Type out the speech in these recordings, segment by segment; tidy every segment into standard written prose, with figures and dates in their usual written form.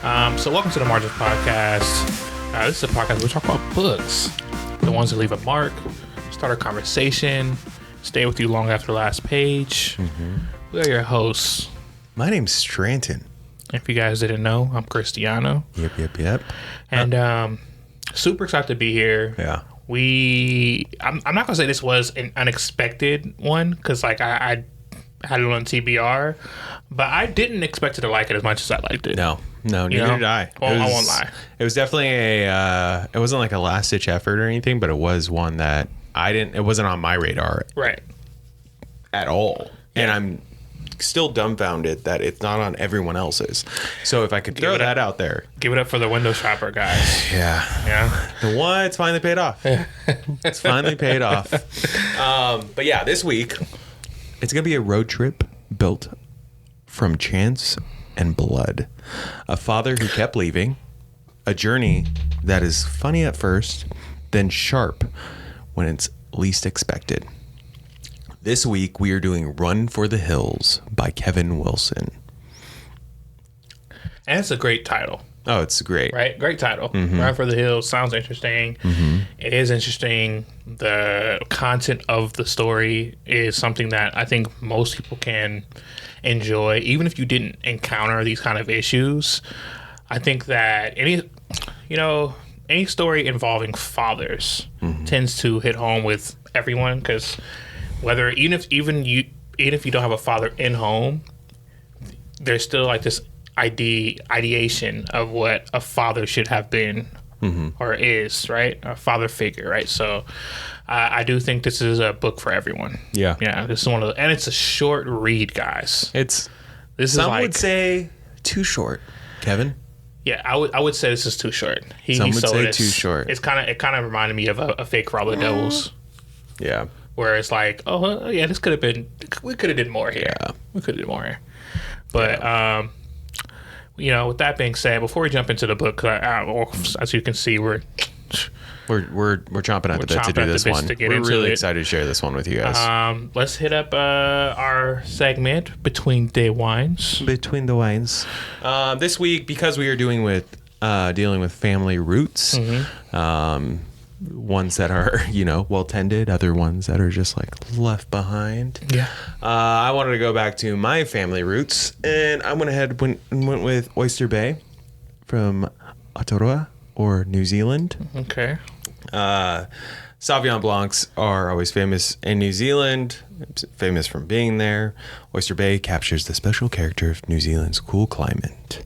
So welcome to the Margins Podcast. This is a podcast where we talk about books, the ones that leave a mark, start a conversation, stay with you long after the last page. We are your hosts. My name's Stranton. If you guys didn't know, I'm Cristiano. Yep. And super excited to be here. Yeah. I'm not gonna say this was an unexpected one because like I had it on TBR, but I didn't expect to like it as much as I liked it. No, neither did I. Well, I won't lie. It was definitely it wasn't like a last ditch effort or anything, but it was one that it wasn't on my radar Right. at all. Yeah. And I'm still dumbfounded that it's not on everyone else's. So if I could throw that out there. Give it up for the window shopper guys. Yeah. It's finally paid off. It's finally paid off. But yeah, this week, it's going to be a road trip built from chance and blood. A father who kept leaving. A journey that is funny at first, then sharp when it's least expected. This week, we are doing Run for the Hills by Kevin Wilson. And it's a great title. Oh, it's great. Right? Great title. Run for the Hills. Sounds interesting. It is interesting. The content of the story is something that I think most people can enjoy. Even if you didn't encounter these kind of issues, I think that any story involving fathers tends to hit home with everyone because even if you don't have a father in home, there's still like this ideation of what a father should have been or is, right? A father figure, right? So I do think this is a book for everyone. Yeah. This is one of the, and it's a short read, guys. Some would say too short. Kevin. Yeah, I would say this is too short. Some would say too short. It kind of reminded me of a fake Robert Devils. Yeah. Where it's like, this could have been, we could have did more here. Yeah. We could have did more here. But, with that being said, before we jump into the book, as you can see, we're chomping at the bit to do this one. We're really excited to share this one with you guys. Let's hit up our segment Between the Wines. Between the Wines. This week, because we are dealing with family roots, ones that are, well tended, other ones that are just like left behind. Yeah. I wanted to go back to my family roots, and I went ahead and went with Oyster Bay from Aotearoa or New Zealand. Okay. Sauvignon Blancs are always famous in New Zealand, famous from being there. Oyster Bay captures the special character of New Zealand's cool climate.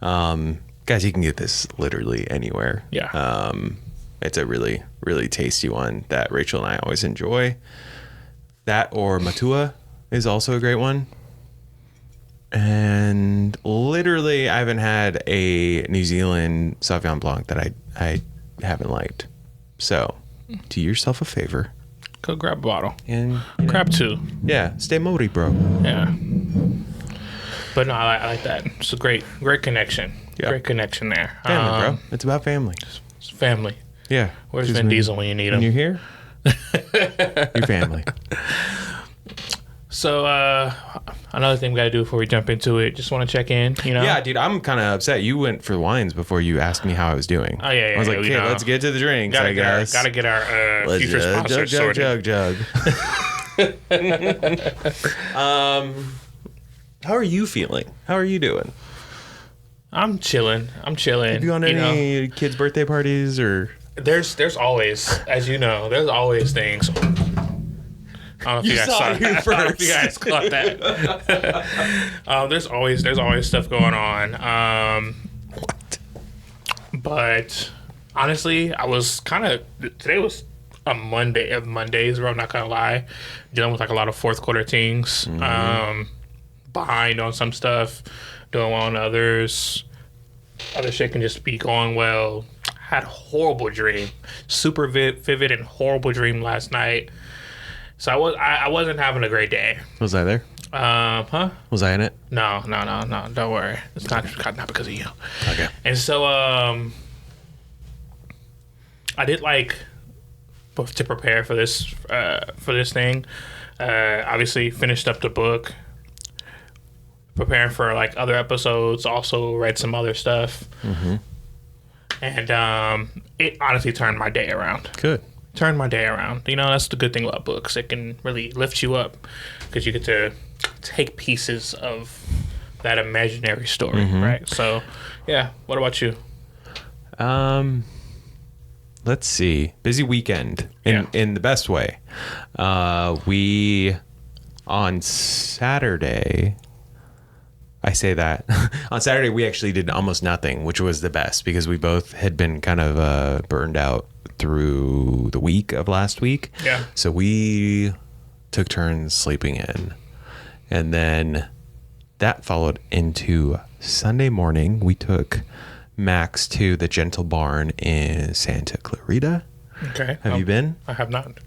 Guys, you can get this literally anywhere. Yeah. It's a really, really tasty one that Rachel and I always enjoy. That or Matua is also a great one. And literally, I haven't had a New Zealand Sauvignon Blanc that I haven't liked. So, do yourself a favor. Go grab a bottle. And grab two. Yeah, stay Modi, bro. Yeah. But no, I like that. It's a great connection. Yeah. Great connection there. Family, bro. It's about family. It's family. Yeah. Where's Vin Diesel when you need him? When you're here, your family. So, another thing we got to do before we jump into it, just want to check in, Yeah, dude, I'm kind of upset. You went for wines before you asked me how I was doing. Oh, yeah. I was like, okay, let's get to the drinks, I guess. Got to get our future sponsors sorted. Jug. How are you feeling? How are you doing? I'm chilling. Have you gone to any kids' birthday parties or... There's always, as you know, there's always things. I don't know if you guys saw that. I don't know if you guys caught that. There's always stuff going on. What? But honestly, I was today was a Monday of Mondays where I'm not gonna lie, dealing with like a lot of fourth quarter things. Behind on some stuff, doing well on others. Other shit can just be going well. Had a horrible dream, super vivid and horrible dream last night. So I wasn't having a great day. Was I there? Was I in it? No. Don't worry. It's not because of you. Okay. And so I did to prepare for this thing. Obviously finished up the book. preparing for like other episodes. Also read some other stuff, and it honestly turned my day around. Good. Turned my day around. You know, that's the good thing about books. It can really lift you up because you get to take pieces of that imaginary story, right? So, yeah. What about you? Let's see. Busy weekend in the best way. We on Saturday. I say that on Saturday we actually did almost nothing, which was the best because we both had been kind of burned out through the week of last week. Yeah. So we took turns sleeping in, and then that followed into Sunday morning. We took Max to the Gentle Barn in Santa Clarita. Okay. Have you been? I have not.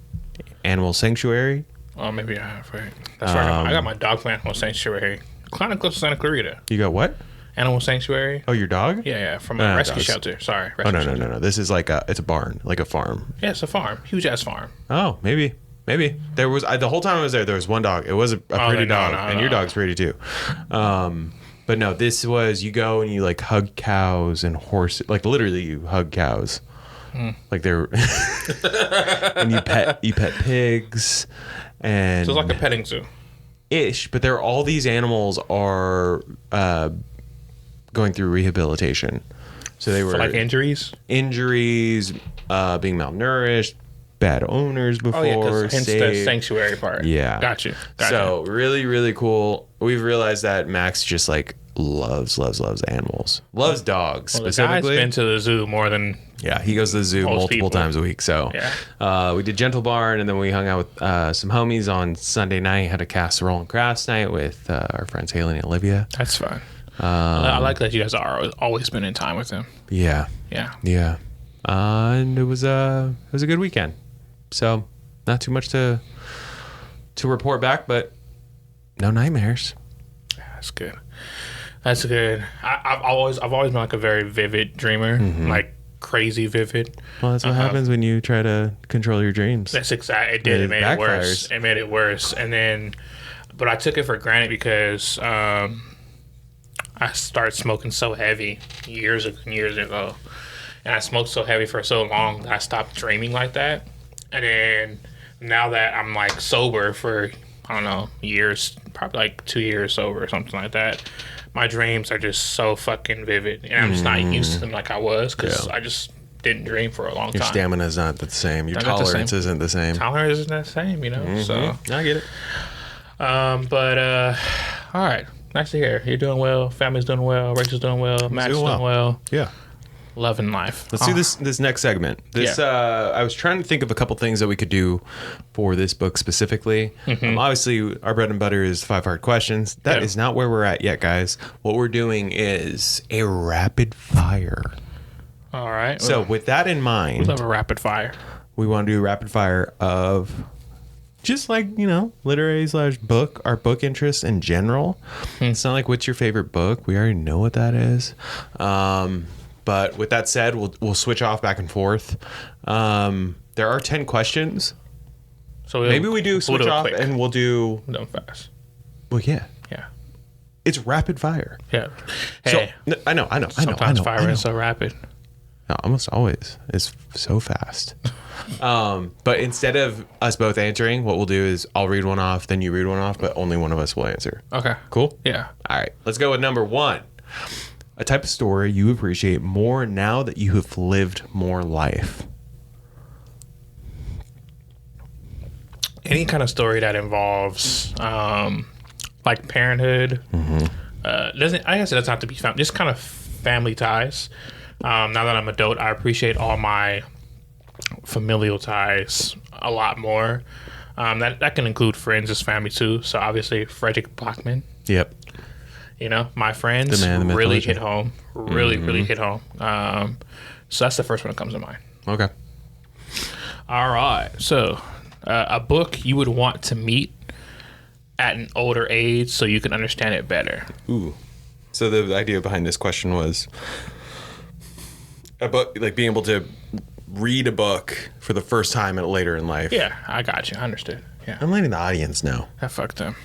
Animal Sanctuary. Oh, maybe I have. Right. That's where I got my dog from Animal Sanctuary. Kind of close to Santa Clarita. You got what? Animal Sanctuary. Oh, your dog? Yeah, from a rescue shelter. Sorry. Rescue shelter. No. This is like it's a barn, like a farm. Yeah, it's a farm. Huge ass farm. Oh, maybe. There was the whole time I was there was one dog. It was a pretty dog, and your dog's pretty too. But no, this was you go and you like hug cows and horses, like literally you hug cows, like they're and you pet pigs, and So it's like a petting zoo. Ish, but there are all these animals are going through rehabilitation. So they were For like injuries, being malnourished, bad owners before. Oh yeah, hence the sanctuary part. Yeah, got you. So really, really cool. We've realized that Max just like loves animals, loves dogs specifically. The guy's been to the zoo more than he goes to the zoo multiple people. times a week. So we did Gentle Barn, and then we hung out with some homies on Sunday night. Had a casserole and crafts night with our friends Haley and Olivia. That's fun. I like that you guys are always spending time with them. Yeah. And it was a good weekend. So not too much to report back, but no nightmares. That's good. That's good. I've always been like a very vivid dreamer, like crazy vivid. Well, that's what happens when you try to control your dreams. That's exactly. It did. It made it worse. It made it worse. And then, but I took it for granted because I started smoking so heavy years ago, and I smoked so heavy for so long that I stopped dreaming like that. And then now that I'm like sober for I don't know years, probably like 2 years sober or something like that, my dreams are just so fucking vivid, and I'm just not used to them like I was because I just didn't dream for a long time. Your stamina's not the same. Your tolerance isn't the same. Tolerance isn't the same, you know. So I get it. But all right, nice to hear. You're doing well. Family's doing well. Rachel's doing well. Max is doing well. Yeah. Loving life. Let's do this next segment. I was trying to think of a couple things that we could do for this book specifically. Obviously, our bread and butter is 5 hard questions. That is not where we're at yet, guys. What we're doing is a rapid fire. All right. So with that in mind, we love a rapid fire. We want to do a rapid fire of just like, literary / book, our book interests in general. It's not like what's your favorite book. We already know what that is. But with that said, we'll switch off back and forth. There are 10 questions. So maybe we do switch off quick. And we'll do them fast. Well, yeah. Yeah. It's rapid fire. Yeah. Hey. So, I know. Sometimes fire is so rapid. No, almost always. It's so fast. But instead of us both answering, what we'll do is I'll read one off, then you read one off, but only one of us will answer. Okay. Cool? Yeah. All right. Let's go with number 1. A type of story you appreciate more now that you have lived more life. Any kind of story that involves like parenthood. I guess it doesn't have to be family, just kind of family ties. Now that I'm adult, I appreciate all my familial ties a lot more. That can include friends as family too. So obviously Frederick Bachman. Yep. My friends really hit home. Really hit home. So that's the first one that comes to mind. Okay. All right. So a book you would want to meet at an older age so you can understand it better. Ooh. So the idea behind this question was a book, like being able to read a book for the first time later in life. Yeah, I got you. I understood. Yeah. I'm letting the audience know. I fucked them.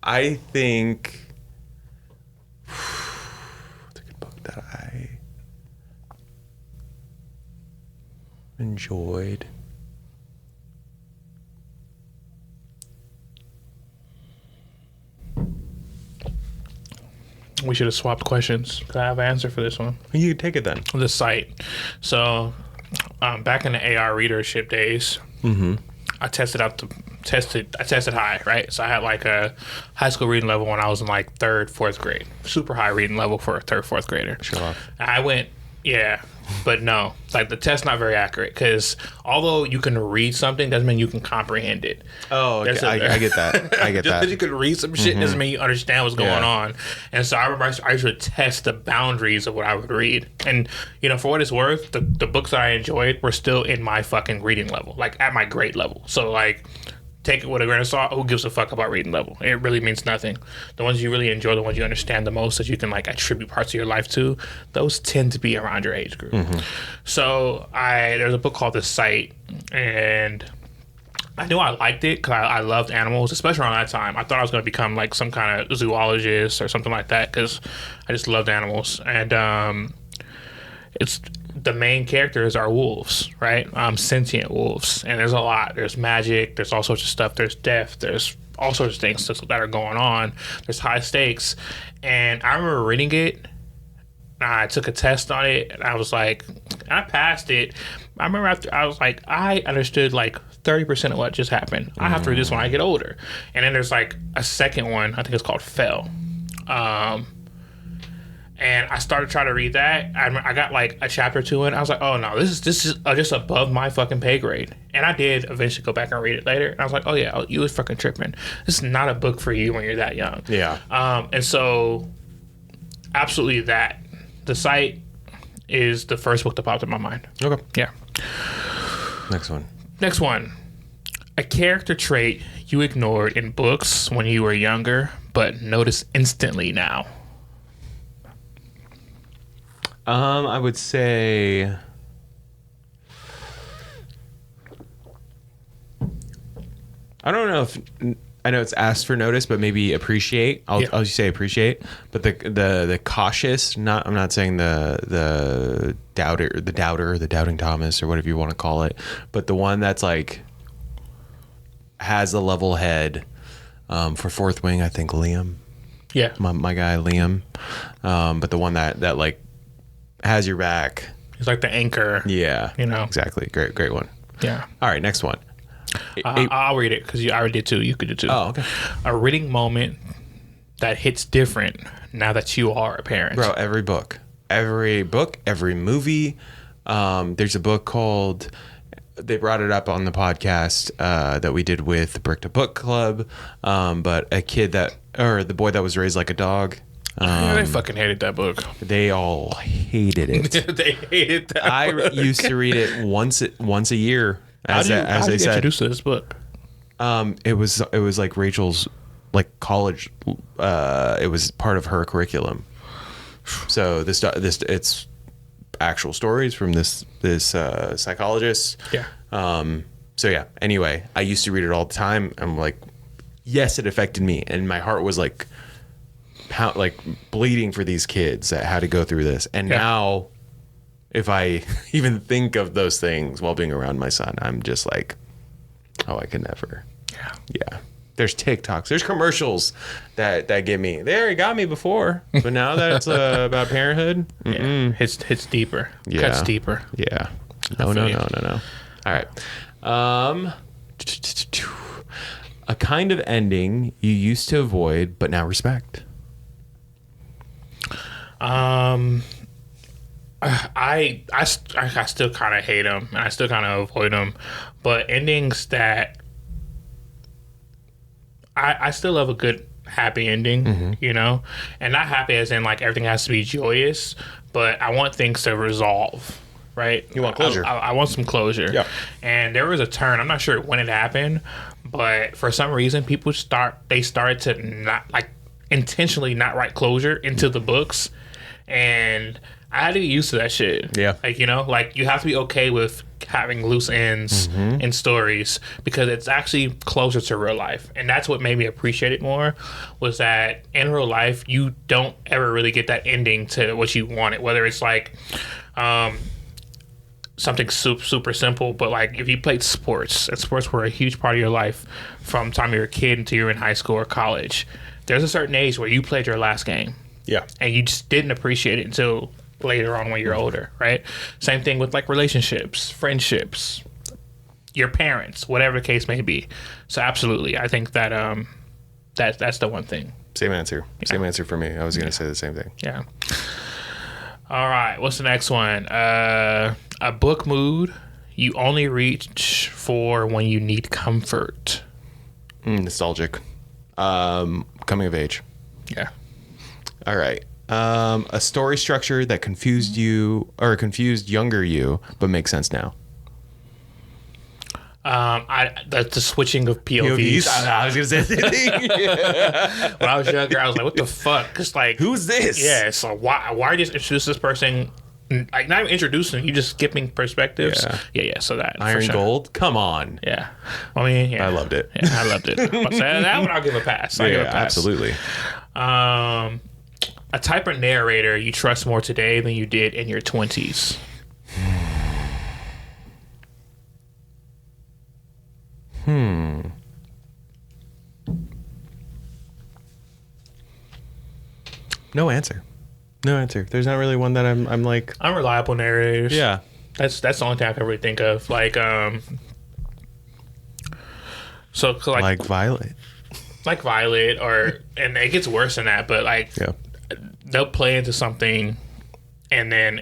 I think what's a good book that I enjoyed? We should have swapped questions. 'Cause I have an answer for this one. You take it then. The site. So, back in the AR readership days, I tested high, right? So I had like a high school reading level when I was in like 3rd, 4th grade. Super high reading level for a 3rd, 4th grader. Show off. I went, yeah, but no. Like the test's not very accurate because although you can read something doesn't mean you can comprehend it. Oh, okay. I get that. I get Just that. because you can read some shit doesn't mean you understand what's going on. And so I remember I used to test the boundaries of what I would read. And, you know, for what it's worth, the books that I enjoyed were still in my fucking reading level, like at my grade level. So, like, take it with a grain of salt. Who gives a fuck about reading level? It really means nothing. The ones you really enjoy, the ones you understand the most, that you can like attribute parts of your life to, those tend to be around your age group. So there's a book called The Sight, and I knew I liked it because I loved animals, especially around that time. I thought I was going to become like some kind of zoologist or something like that because I just loved animals. And it's the main characters are wolves, right? Sentient wolves, and there's a lot. There's magic. There's all sorts of stuff. There's death. There's all sorts of things that are going on. There's high stakes, and I remember reading it. I took a test on it, and I was like, I passed it. I remember after I was like, I understood like 30% of what just happened. I have to read this when I get older. And then there's like a second one. I think it's called Fell. And I started trying to read that. I got like a chapter or two in. I was like, oh no, this is just above my fucking pay grade. And I did eventually go back and read it later. And I was like, oh yeah, you was fucking tripping. This is not a book for you when you're that young. Yeah. And so, absolutely that. The Sight is the first book that popped in my mind. Okay. Yeah. Next one. A character trait you ignored in books when you were younger, but notice instantly now. I would say I don't know if I know it's asked for notice, but maybe appreciate. I'll just say appreciate. But the cautious, I'm not saying the doubter, the doubting Thomas, or whatever you want to call it, but the one that's like has a level head. For Fourth Wing, I think Liam. Yeah. My guy Liam. But the one that like has your back. He's like the anchor. Yeah. You know. Exactly. Great one. Yeah. All right, next one. I'll read it because I already did too. You could do too. Oh, okay. A reading moment that hits different now that you are a parent. Bro, every book, every movie. There's a book called, they brought it up on the podcast that we did with Brick to Book Club, but the boy that was raised like a dog. They fucking hated that book. They all hated it. They hated that I book. used to read it once a year. As How I did you said, get introduced to this book? it was like Rachel's like college. It was part of her curriculum. So this it's actual stories from this psychologist. Yeah. So yeah. Anyway, I used to read it all the time. I'm like, yes, it affected me, and my heart was like bleeding for these kids that had to go through this. And now, if I even think of those things while being around my son, I'm just like, oh, I can never. Yeah. There's TikToks, there's commercials that get me. They already got me before, but now that it's about parenthood, hits deeper. Yeah. Cuts deeper. Yeah. No. All right. A kind of ending you used to avoid but now respect. I still kind of hate them, and I still kind of avoid them. But endings that I still love a good happy ending, you know, and not happy as in like everything has to be joyous, but I want things to resolve. Right? You want closure. I want some closure. Yeah. And there was a turn. I'm not sure when it happened, but for some reason, people started to not intentionally not write closure into the books. And I had to get used to that shit. Yeah. Like, you know, like you have to be okay with having loose ends in stories because it's actually closer to real life. And that's what made me appreciate it more was that in real life, you don't ever really get that ending to what you wanted, whether it's like something super simple, but like if you played sports and sports were a huge part of your life from the time you were a kid until you were in high school or college, there's a certain age where you played your last game. Yeah. And you just didn't appreciate it until later on when you're older, right? Same thing with like relationships, friendships, your parents, whatever the case may be. So absolutely, I think that that's the one thing. Same answer. Yeah. Same answer for me. I was gonna say the same thing. Yeah. All right. What's the next one? A book mood you only reach for when you need comfort. Nostalgic. Coming of age. Yeah. All right. A story structure that confused you or confused younger you, but makes sense now. The switching of POVs. I was gonna say the same thing. When I was younger, I was like, "What the fuck?" Cause like, who's this? Yeah. So why just introduce this person? Like not even introducing, you just skipping perspectives. Yeah. So that Iron Gold. Come on. Yeah. I mean, yeah. I loved it. Yeah, I loved it. But that one, I'll give a pass. I'll give a pass. Absolutely. A type of narrator you trust more today than you did in your 20s. No answer. There's not really one that I'm like Unreliable narrators. Yeah. That's the only thing I can really think of. Like so like Violet. Like Violet and it gets worse than that, but like they'll play into something and then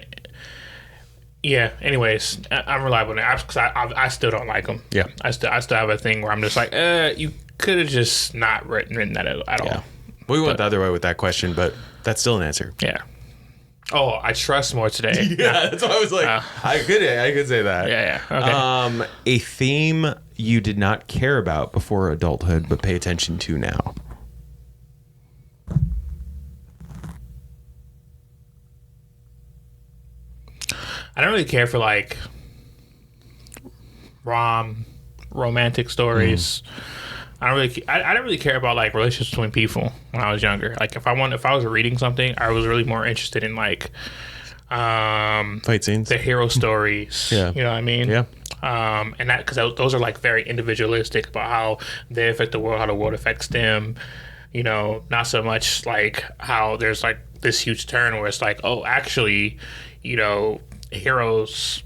anyways, I'm reliable now because I still don't like them. Yeah. I still have a thing where I'm just like, you could have just not written that at all. We went the other way with that question, but that's still an answer. Yeah. Oh, I trust more today. Yeah, that's why I was like, I could say that. Yeah. Okay. A theme you did not care about before adulthood, but pay attention to now. I don't really care for like romantic stories. I didn't really care about like relationships between people when I was younger. Like if I was reading something, I was really more interested in like fight scenes, the hero stories. Yeah. You know what I mean? Yeah. And that because those are like very individualistic about how they affect the world, how the world affects them. You know, not so much like how there's like this huge turn where it's like, oh, actually, you know, heroes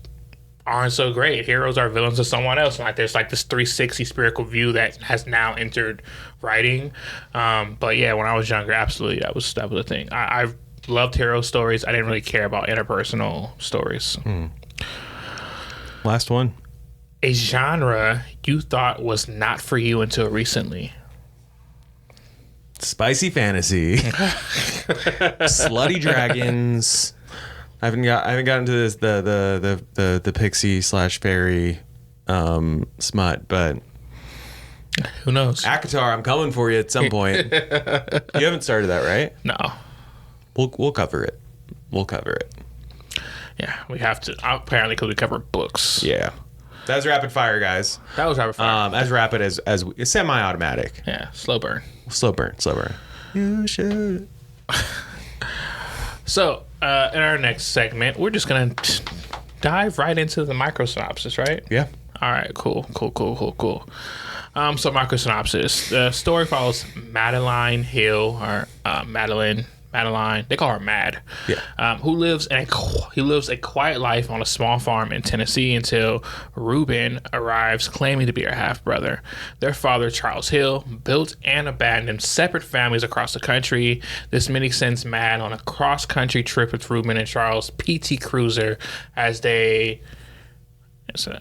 aren't so great. Heroes are villains of someone else. And like there's like this 360 spherical view that has now entered writing. But yeah, when I was younger, absolutely that was the thing. I loved hero stories. I didn't really care about interpersonal stories. Last one. A genre you thought was not for you until recently. Spicy fantasy. Slutty dragons. I haven't gotten to this the pixie / fairy smut, but who knows? ACOTAR, I'm coming for you at some point. You haven't started that, right? No. We'll cover it. Yeah, we have to. Apparently, because we cover books. Yeah. That was rapid fire, guys. That was rapid fire. As rapid as it's semi-automatic. Yeah, slow burn. Slow burn. You should. So, in our next segment, we're just going to dive right into the micro synopsis, right? Yeah. All right, cool. So, micro synopsis. The story follows Madeline Hill, or Madeline. They call her Mad. Yeah. Who lives a quiet life on a small farm in Tennessee until Reuben arrives claiming to be her half brother. Their father, Charles Hill, built and abandoned separate families across the country. This mini sends Mad on a cross country trip with Reuben and Charles' PT Cruiser as they search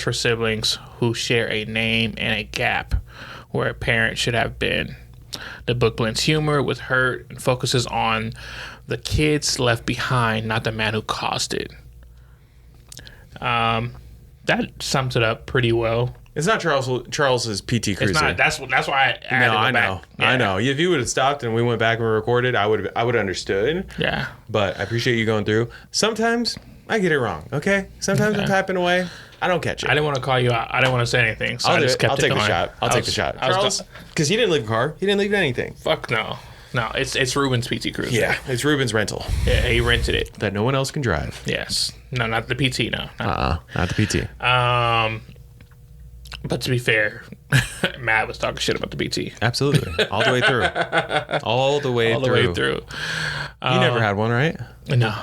for siblings who share a name and a gap where a parent should have been. The book blends humor with hurt and focuses on the kids left behind, not the man who caused it. That that sums it up pretty well. It's not Charles's PT Cruiser. It's not. That's why I added No, I it back. know. Yeah. I know. If you would have stopped and we went back and we recorded, I would have understood. Yeah. But I appreciate you going through. Sometimes I get it wrong. Okay. Sometimes I'm typing away. I don't catch it. I didn't want to call you out. I didn't want to say anything. So I just kept I'll it take going. the shot. I'll take the shot. Charles, because he didn't leave a car. He didn't leave anything. Fuck no. No, it's Ruben's PT Cruiser. Yeah, it's Ruben's rental Yeah, he rented it. that no one else can drive. Yes. No, not the PT. No. Not the PT. But to be fair, Matt was talking shit about the PT. Absolutely, all the way through. All the way through. You never had one, right? No.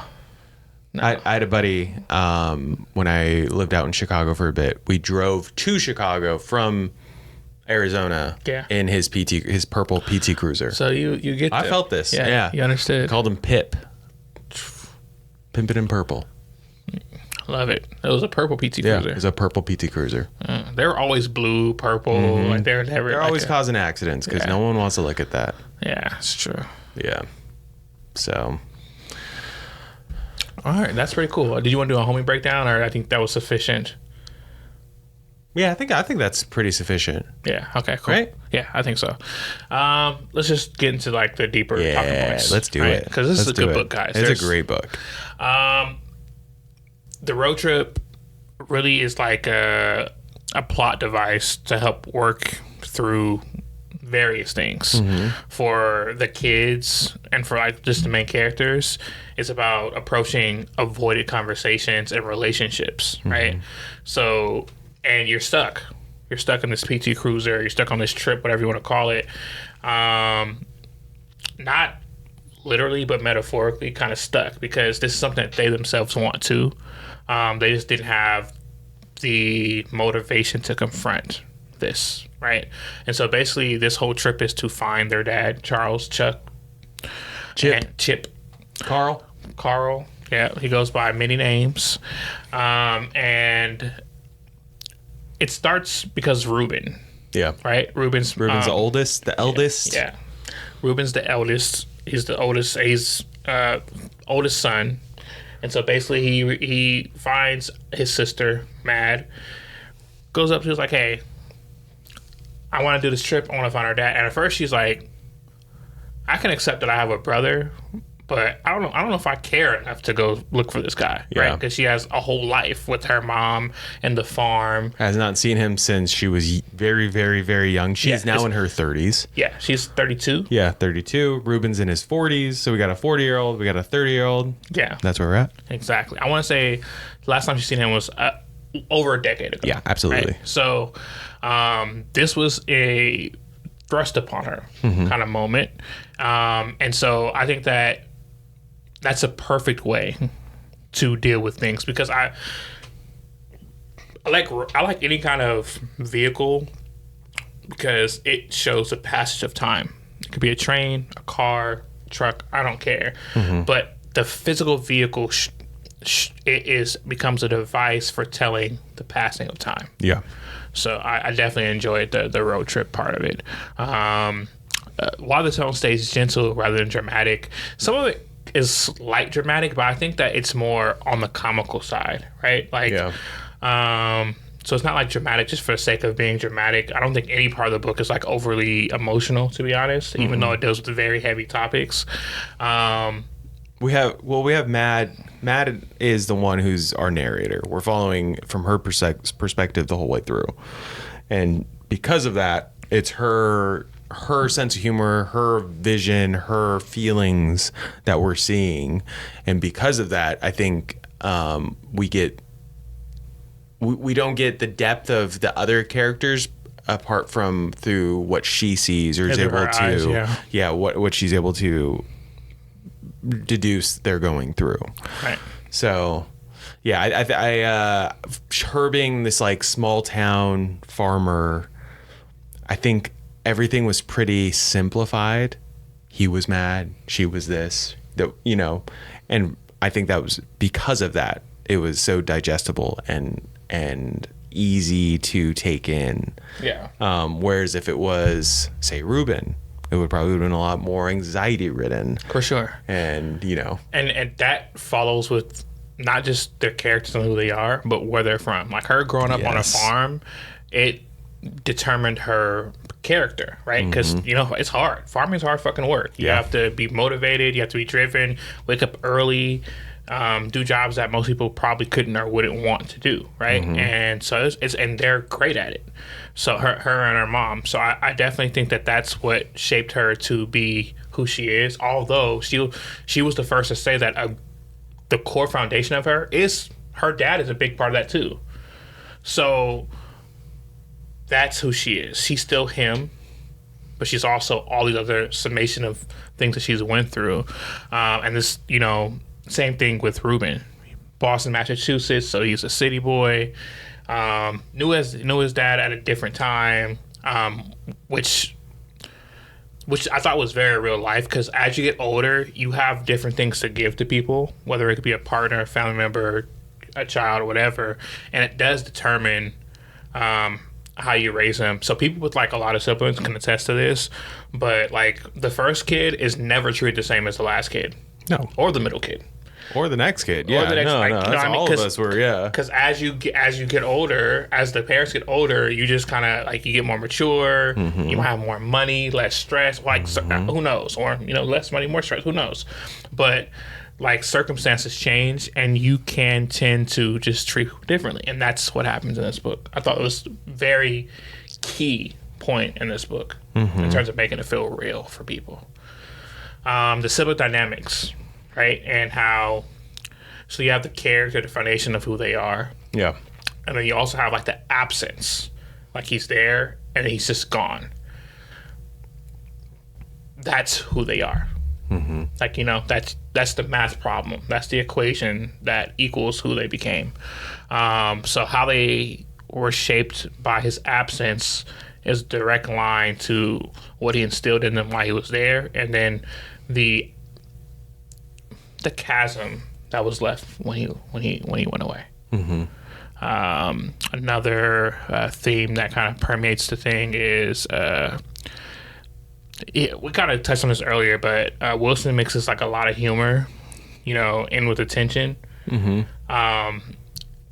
I had a buddy when I lived out in Chicago for a bit. We drove to Chicago from Arizona in his purple PT Cruiser. So you get I felt this. Yeah. You understood. I called him Pip. Pimpin' in purple. Love it. It was a purple PT Cruiser. Yeah, it was a purple PT Cruiser. They were always blue, purple. Like they're never. They're always causing accidents because no one wants to look at that. Yeah, it's true. Yeah. So. All right, that's pretty cool. Did you want to do a homie breakdown, or I think that was sufficient? Yeah, I think that's pretty sufficient. Yeah. Okay. Cool. Right? Yeah, I think so. Let's just get into like the deeper talking points. Let's do it. Because this is a good book, guys. It's a great book. The road trip really is like a plot device to help work through various things for the kids and for like just the main characters. It's about approaching avoided conversations and relationships, right? So, and you're stuck in this PT Cruiser, you're stuck on this trip, whatever you want to call it. Not literally, but metaphorically kind of stuck because this is something that they themselves want to. They just didn't have the motivation to confront this, right? And so basically this whole trip is to find their dad, Charles, Chuck, Chip, Carl. Yeah, he goes by many names. And it starts because Ruben. Yeah. Right? Ruben's the eldest. Yeah. Ruben's the eldest. He's the oldest. He's oldest son. And so basically he finds his sister, Mad, goes up to her, like, hey, I want to do this trip. I want to find our dad. And at first she's like, I can accept that I have a brother, but I don't know if I care enough to go look for this guy, right? Because she has a whole life with her mom and the farm. Has not seen him since she was very, very, very young. She's now in her 30s. Yeah, she's 32. Yeah, 32. Ruben's in his 40s. So we got a 40-year-old. We got a 30-year-old. Yeah. That's where we're at. Exactly. I want to say the last time she's seen him was over a decade ago. Yeah, absolutely. Right? So this was a thrust upon her kind of moment. And so I think that's a perfect way to deal with things because I like any kind of vehicle because it shows the passage of time. It could be a train, a car, truck, I don't care. But the physical vehicle becomes a device for telling the passing of time. Yeah. So I definitely enjoyed the road trip part of it. While the tone stays gentle rather than dramatic, some of it is light dramatic, but I think that it's more on the comical side, right? Like, so it's not like dramatic just for the sake of being dramatic. I don't think any part of the book is like overly emotional, to be honest, even though it deals with very heavy topics. We have Mad. Mad is the one who's our narrator. We're following from her perspective the whole way through, and because of that, it's her sense of humor, her vision, her feelings that we're seeing, and because of that, I think we don't get the depth of the other characters apart from through what she sees or is able to, what she's able to deduce they're going through. Right. So, yeah, her being this like small town farmer, I think everything was pretty simplified. He was mad. She was this. And I think that was because of that. It was so digestible and easy to take in. Yeah. Whereas if it was, say, Ruben, it would probably have been a lot more anxiety ridden. For sure. And, And that follows with not just their characters and who they are, but where they're from. Like her growing up on a farm, it determined her character, right? Because it's hard. Farming's hard fucking work. You have to be motivated. You have to be driven. Wake up early. Do jobs that most people probably couldn't or wouldn't want to do, right? And so it's and they're great at it. So her and her mom. So I definitely think that that's what shaped her to be who she is. Although she was the first to say that the core foundation of her is her dad is a big part of that too. So that's who she is. She's still him, but she's also all these other summation of things that she's went through. And this, same thing with Ruben. Boston, Massachusetts, so he's a city boy. Knew his dad at a different time, which I thought was very real life, because as you get older, you have different things to give to people, whether it could be a partner, a family member, a child, or whatever, and it does determine how you raise them. So people with like a lot of siblings can attest to this, but like the first kid is never treated the same as the last kid. No. Or the middle kid. Or the next kid. Yeah. That's all of us were, yeah. Because as you get older, as the parents get older, you just kind of like you get more mature. You might have more money, less stress. Like who knows? Or less money, more stress. Who knows? But like circumstances change, and you can tend to just treat differently, and that's what happens in this book. I thought it was very key point in this book in terms of making it feel real for people. The sibling dynamics. Right, and how, so you have the character, the foundation of who they are. Yeah. And then you also have like the absence, like he's there and he's just gone. That's who they are. Like, that's the math problem. That's the equation that equals who they became. So how they were shaped by his absence is a direct line to what he instilled in them while he was there, and then the chasm that was left when he went away. Another theme that kind of permeates the thing is we kind of touched on this earlier, but Wilson mixes like a lot of humor, in with the tension.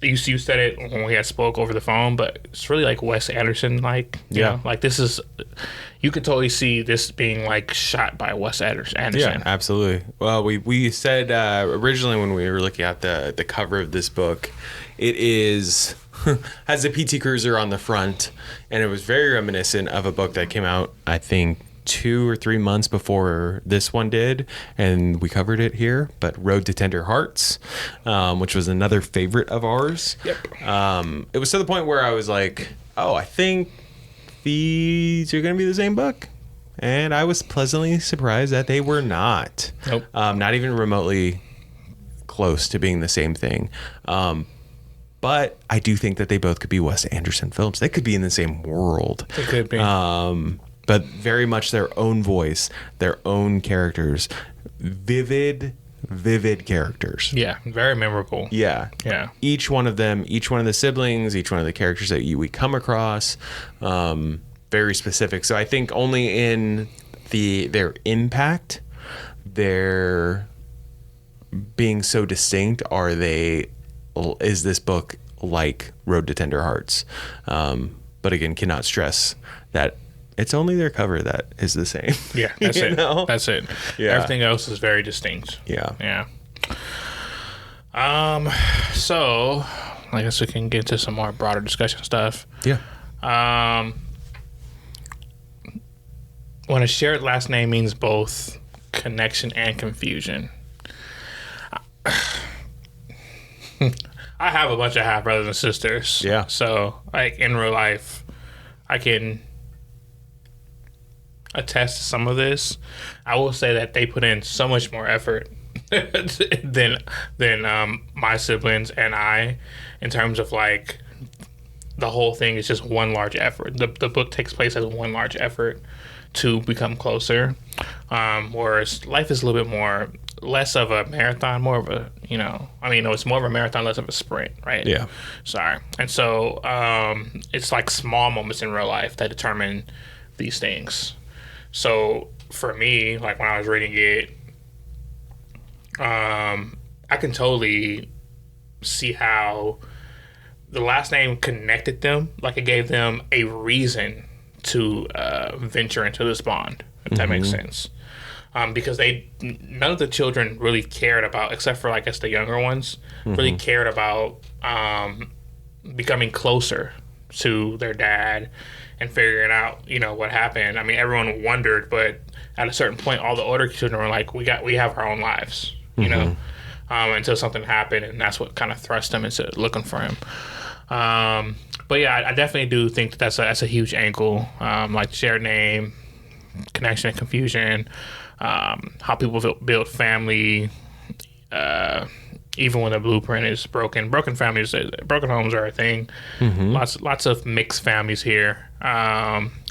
You said it when we had spoke over the phone, but it's really like Wes Anderson, like like this is, you could totally see this being like shot by Wes Anderson. Yeah, absolutely. Well, we said originally when we were looking at the cover of this book, it is has a PT Cruiser on the front, and it was very reminiscent of a book that came out, I think, 2 or 3 months before this one did, and we covered it here, but Road to Tender Hearts, which was another favorite of ours. Yep. It was to the point where I was like, oh, I think these are going to be the same book. And I was pleasantly surprised that they were not. Nope. Not even remotely close to being the same thing. But I do think that they both could be Wes Anderson films. They could be in the same world. They could be. But very much their own voice, their own characters, vivid characters. Yeah, very memorable. Yeah. Each one of them, each one of the siblings, each one of the characters that we come across, very specific. So I think only in their impact, their being so distinct, is this book like Road to Tender Hearts. But again, cannot stress that it's only their cover that is the same. Yeah, that's it. That's it. Yeah. Everything else is very distinct. Yeah. So I guess we can get into some more broader discussion stuff. Yeah. When a shared last name means both connection and confusion. I have a bunch of half brothers and sisters. Yeah. So like in real life, I can attest to some of this. I will say that they put in so much more effort than my siblings and I, in terms of like the whole thing is just one large effort. The book takes place as one large effort to become closer. Whereas life is a little bit less of a marathon, more of a, it's more of a marathon, less of a sprint, right? Yeah. Sorry. And so it's like small moments in real life that determine these things. So for me, like when I was reading it, I can totally see how the last name connected them. Like, it gave them a reason to venture into this bond, if that makes sense. Because none of the children really cared about, except for, I guess, the younger ones, really cared about becoming closer to their dad and figuring out, what happened. I mean, everyone wondered, but at a certain point, all the older children were like, we have our own lives, until something happened, and that's what kind of thrust them into looking for him. But yeah, I definitely do think that's a huge angle, like shared name, connection and confusion, how people build family, even when the blueprint is broken. Broken homes are a thing. Lots of mixed families here.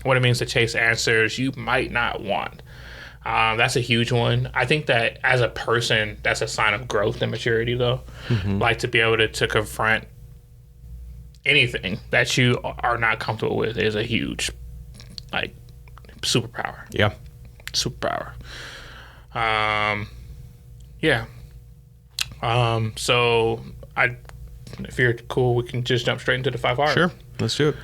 What it means to chase answers you might not want. That's a huge one. I think that as a person, that's a sign of growth and maturity, though. Like, to be able to confront anything that you are not comfortable with is a huge, superpower. Yeah. Superpower. Yeah. So if you're cool, we can just jump straight into the 5R. Sure. Let's do it.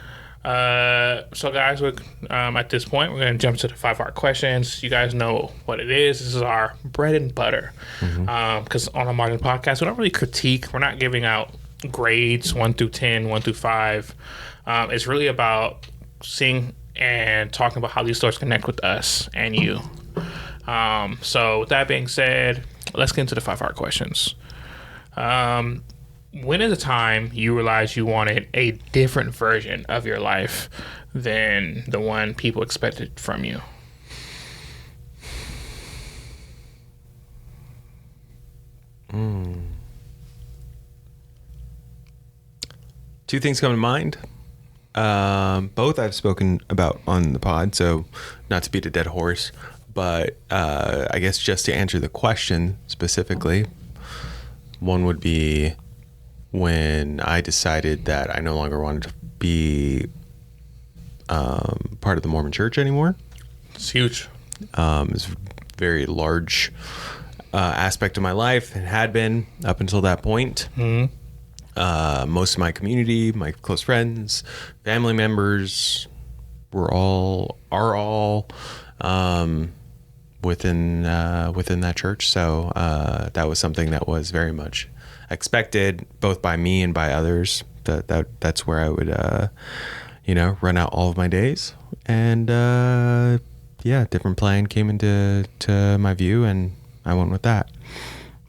So guys, at this point, we're going to jump to the 5R questions. You guys know what it is. This is our bread and butter. Because on a marketing podcast, we don't really critique. We're not giving out grades 1 through 10, 1 through 5. It's really about seeing and talking about how these stories connect with us and you. So with that being said, let's get into the 5R questions. When is the time you realized you wanted a different version of your life than the one people expected from you? Two things come to mind. Both I've spoken about on the pod, so not to beat a dead horse, but I guess just to answer the question specifically, one would be when I decided that I no longer wanted to be part of the Mormon Church anymore. It's huge. It's a very large aspect of my life and had been up until that point. Most of my community, my close friends, family members are all within that church. So that was something that was very much expected, both by me and by others. That's where I would run out all of my days. And different plan came into my view, and I went with that.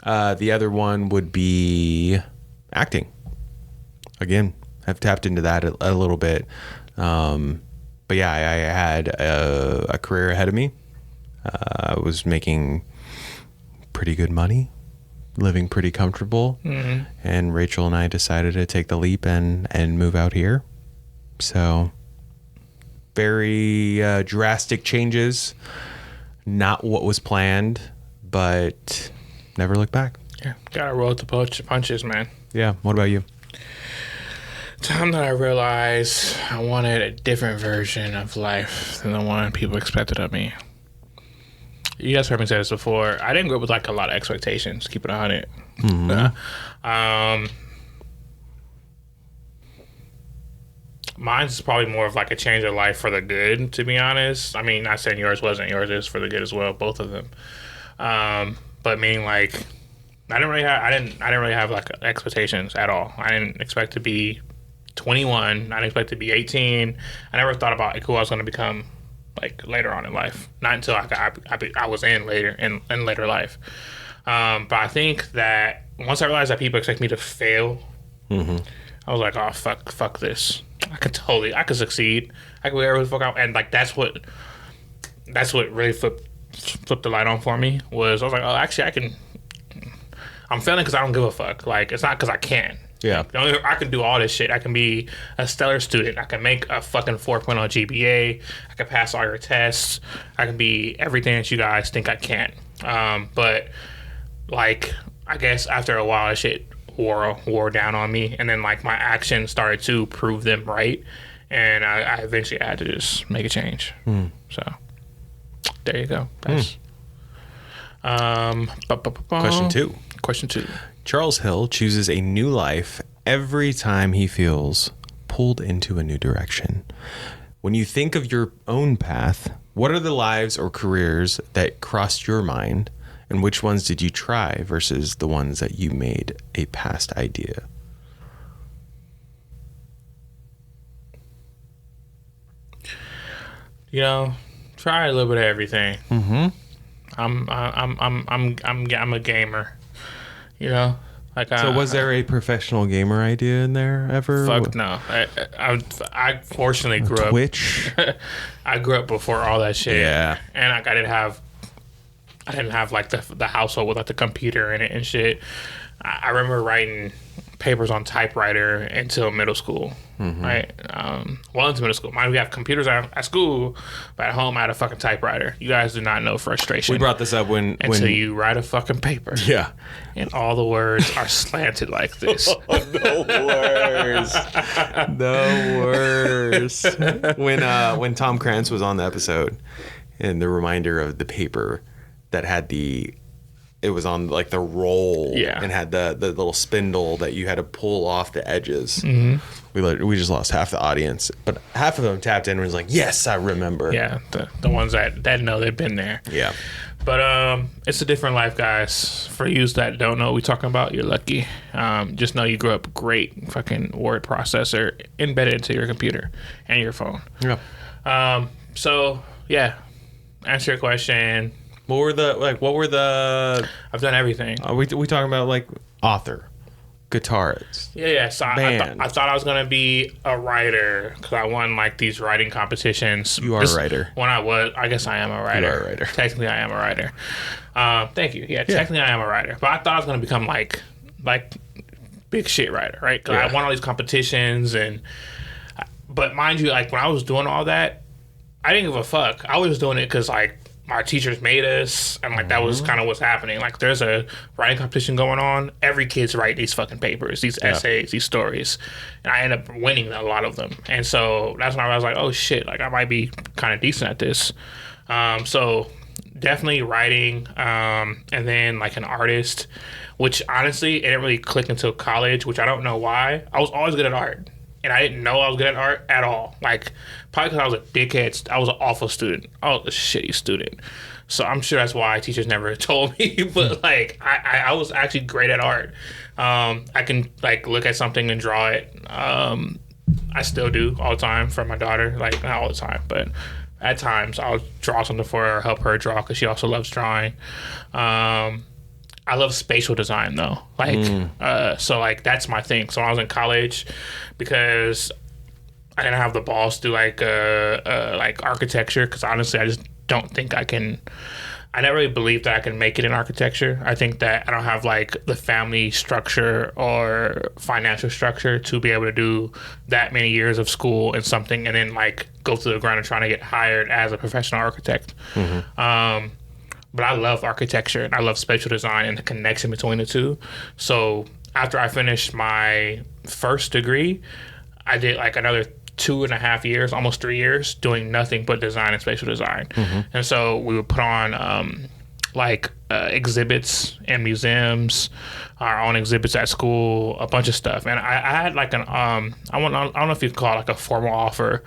The other one would be acting. Again, I've tapped into that a little bit. But yeah, I had a career ahead of me. I was making pretty good money, living pretty comfortable. And Rachel and I decided to take the leap and move out here. So very drastic changes. Not what was planned, but never look back. Yeah, gotta roll with the punches, man. Yeah. What about you? Time that I realized I wanted a different version of life than the one people expected of me. You guys heard me say this before. I didn't grow up with a lot of expectations. Keep it 100. Mine's probably more of a change of life for the good, to be honest. I mean, not saying yours wasn't. Yours is for the good as well, both of them. But meaning I didn't really have expectations at all. I didn't expect to be 21. I didn't expect to be 18. I never thought about who I was going to become later on in life. Not until I was in later life. But I think that once I realized that people expect me to fail, I was like, oh fuck this. I could succeed. I could whatever the fuck out, and that's what really flipped the light on for me. Was I was like, oh, actually I can. I'm failing because I don't give a fuck. It's not because I can. Yeah. I can do all this shit. I can be a stellar student. I can make a fucking 4.0 GPA. I can pass all your tests. I can be everything that you guys think I can't. But I guess after a while, that shit wore down on me, and then my actions started to prove them right, and I eventually had to just make a change. So there you go. That's Question Question 2. Charles Hill chooses a new life every time he feels pulled into a new direction. When you think of your own path, what are the lives or careers that crossed your mind, and which ones did you try versus the ones that you made a past idea? You know, try a little bit of everything. Mm-hmm. I'm a gamer. You know, like So was there a professional gamer idea in there ever? Fuck no. I fortunately grew up. Twitch. I grew up before all that shit. Yeah. And like I didn't have like the household with like the computer in it and shit. I remember writing papers on typewriter until middle school, right? Well, into middle school. Mind we have computers at school, but at home I had a fucking typewriter. You guys do not know frustration. We brought this up until you write a fucking paper. Yeah. And all the words are slanted like this. The worst. When Tom Krantz was on the episode, and the reminder of the paper that had it was on like the roll, and had the little spindle that you had to pull off the edges. Mm-hmm. We just lost half the audience, but half of them tapped in and was like, "Yes, I remember." Yeah, the ones that know they've been there. Yeah, but it's a different life, guys. For you that don't know what we're talking about, you're lucky. Just know you grew up great fucking word processor embedded into your computer and your phone. Yeah. So yeah, answer your question. What were the? I've done everything. Are we talking about like author, guitarist? Yeah. So I thought I was gonna be a writer because I won like these writing competitions. You are a writer. When I guess I am a writer. You are a writer. Technically, I am a writer. Thank you. Yeah, technically, I am a writer. But I thought I was gonna become like big shit writer, right? Because I won all these competitions but mind you, like when I was doing all that, I didn't give a fuck. I was doing it because like our teachers made us, and like that was kind of what's happening. Like there's a writing competition going on. Every kid's write these fucking papers, these essays, these stories, and I end up winning a lot of them. And so that's when I was like, oh shit, like I might be kind of decent at this. So definitely writing, and then like an artist, which honestly it didn't really click until college, which I don't know why. I was always good at art. And I didn't know I was good at art at all. Like, probably because I was a dickhead. I was an awful student. I was a shitty student. So I'm sure that's why teachers never told me. But, like, I was actually great at art. I can, like, look at something and draw it. I still do all the time for my daughter. Like, not all the time. But at times, I'll draw something for her, help her draw, because she also loves drawing. I love spatial design though. Like, so like that's my thing. So when I was in college, because I didn't have the balls to do like architecture, because honestly, I just don't think I can. I never really believe that I can make it in architecture. I think that I don't have like the family structure or financial structure to be able to do that many years of school and something, and then like go to the ground and trying to get hired as a professional architect. But I love architecture and I love spatial design and the connection between the two. So after I finished my first degree, I did like another 2.5 years, almost 3 years, doing nothing but design and spatial design. And so we would put on exhibits in museums, our own exhibits at school, a bunch of stuff. And I had like an I don't know if you could call it like a formal offer,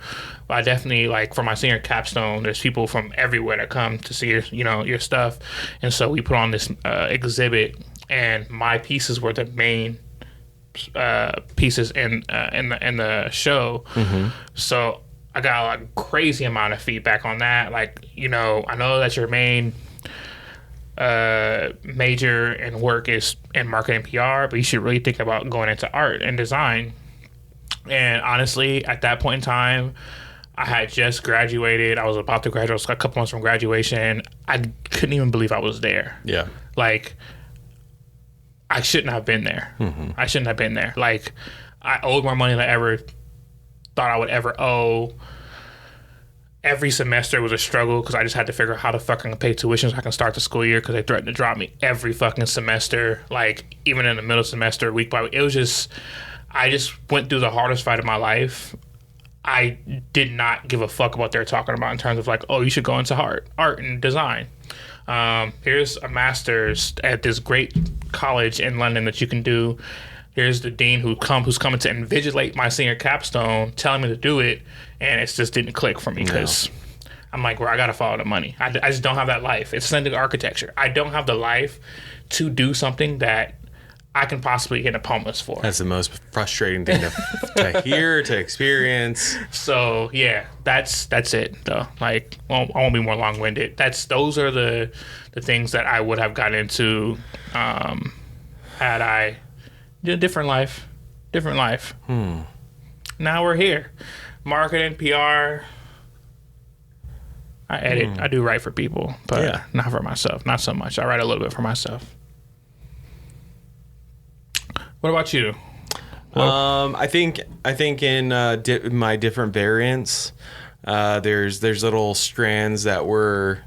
but I definitely, like, for my senior capstone, there's people from everywhere that come to see your stuff. And so we put on this exhibit, and my pieces were the main pieces in the show. So I got a crazy amount of feedback on that. Like, I know that your main major and work is in marketing PR, but you should really think about going into art and design. And honestly, at that point in time, I had just graduated. I was about to graduate. I was a couple months from graduation. I couldn't even believe I was there. Yeah. Like, I shouldn't have been there. I shouldn't have been there. Like, I owed more money than I ever thought I would ever owe. Every semester was a struggle because I just had to figure out how the fuck I'm gonna pay tuition so I can start the school year, because they threatened to drop me every fucking semester. Like, even in the middle semester, week by week. It was just, I just went through the hardest fight of my life. I did not give a fuck about what they're talking about in terms of like, oh, you should go into art and design. Here's a master's at this great college in London that you can do. Here's the dean who's coming to invigilate my senior capstone, telling me to do it, and it just didn't click for me because I'm like, well, I gotta follow the money. I just don't have that life. It's sending architecture. I don't have the life to do something that I can possibly get a bonus for. That's the most frustrating thing to hear, to experience. So yeah, that's it though. Like, I won't be more long winded. Those are the things that I would have gotten into had I did a different life. Now we're here, marketing, PR. I edit. I do write for people, but not for myself. Not so much. I write a little bit for myself. What about you? I think in my different variants, there's little strands that were.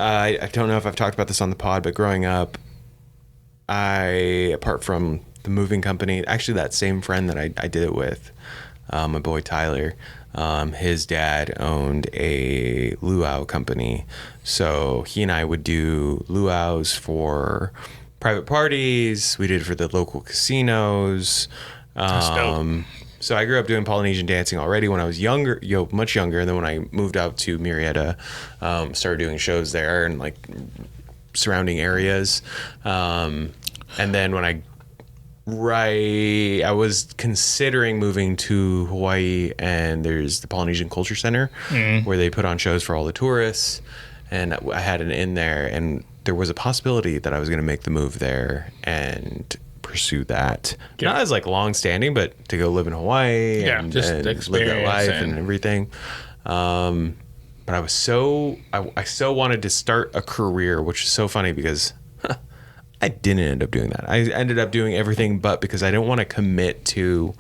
I don't know if I've talked about this on the pod, but growing up, apart from the moving company, actually that same friend that I did it with, my boy Tyler, his dad owned a luau company, so he and I would do luau's for private parties. We did it for the local casinos. That's dope. So I grew up doing Polynesian dancing already when I was younger, much younger. And then when I moved out to Murrieta, started doing shows there and like surrounding areas. And then when I was considering moving to Hawaii, and there's the Polynesian Culture Center where they put on shows for all the tourists. And I had an in there, and there was a possibility that I was going to make the move there and pursue that. Not as like long standing, but to go live in Hawaii and live that life and everything. But I was I so wanted to start a career, which is so funny because I didn't end up doing that. I ended up doing everything but because I didn't want to commit to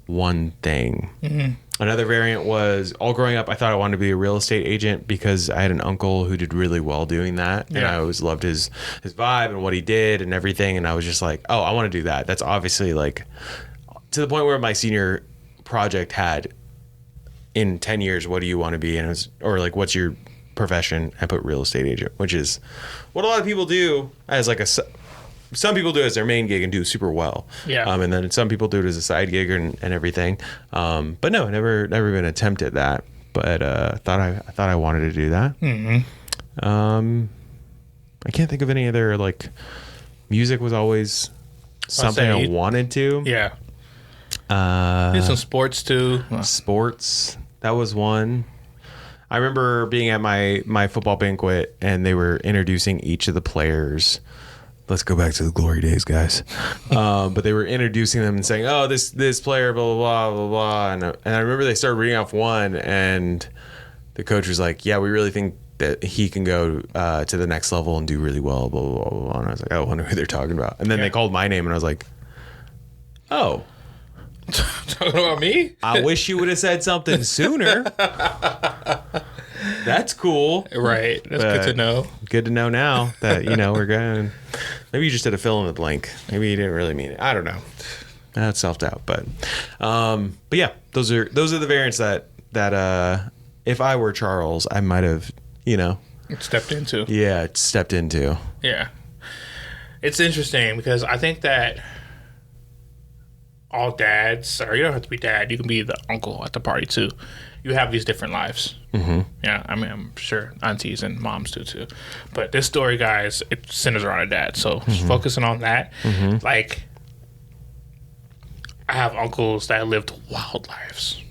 one thing. Another variant was, all growing up, I thought I wanted to be a real estate agent because I had an uncle who did really well doing that. And I always loved his vibe and what he did and everything. And I was just like, oh, I want to do that. That's obviously like to the point where my senior project had, in 10 years, what do you want to be? And it was, or like, what's your profession? I put real estate agent, which is what a lot of people do as like some people do it as their main gig and do super well. And then some people do it as a side gig and everything. But no, never been attempted that. But I thought I wanted to do that. I can't think of any other, like, music was always something I wanted to. Yeah. Did some sports too. Sports, that was one. I remember being at my football banquet and they were introducing each of the players. Let's go back to the glory days, guys. But they were introducing them and saying, "Oh, this player, blah blah blah blah blah." And I remember they started reading off one, and the coach was like, "Yeah, we really think that he can go to the next level and do really well." Blah blah blah blah. And I was like, "I wonder who they're talking about." And then they called my name, and I was like, "Oh, talking about me? I wish you would have said something sooner." That's cool. Right. That's good to know. Good to know now that, we're going. Maybe you just did a fill in the blank. Maybe you didn't really mean it. I don't know. That's self-doubt. But yeah, those are the variants that if I were Charles, I might have, stepped into. Yeah, stepped into. Yeah. It's interesting because I think that all dads, or you don't have to be dad, you can be the uncle at the party too. You have these different lives. Yeah, I mean, I'm sure aunties and moms do too. But this story, guys, it centers around a dad. So focusing on that, like, I have uncles that lived wild lives.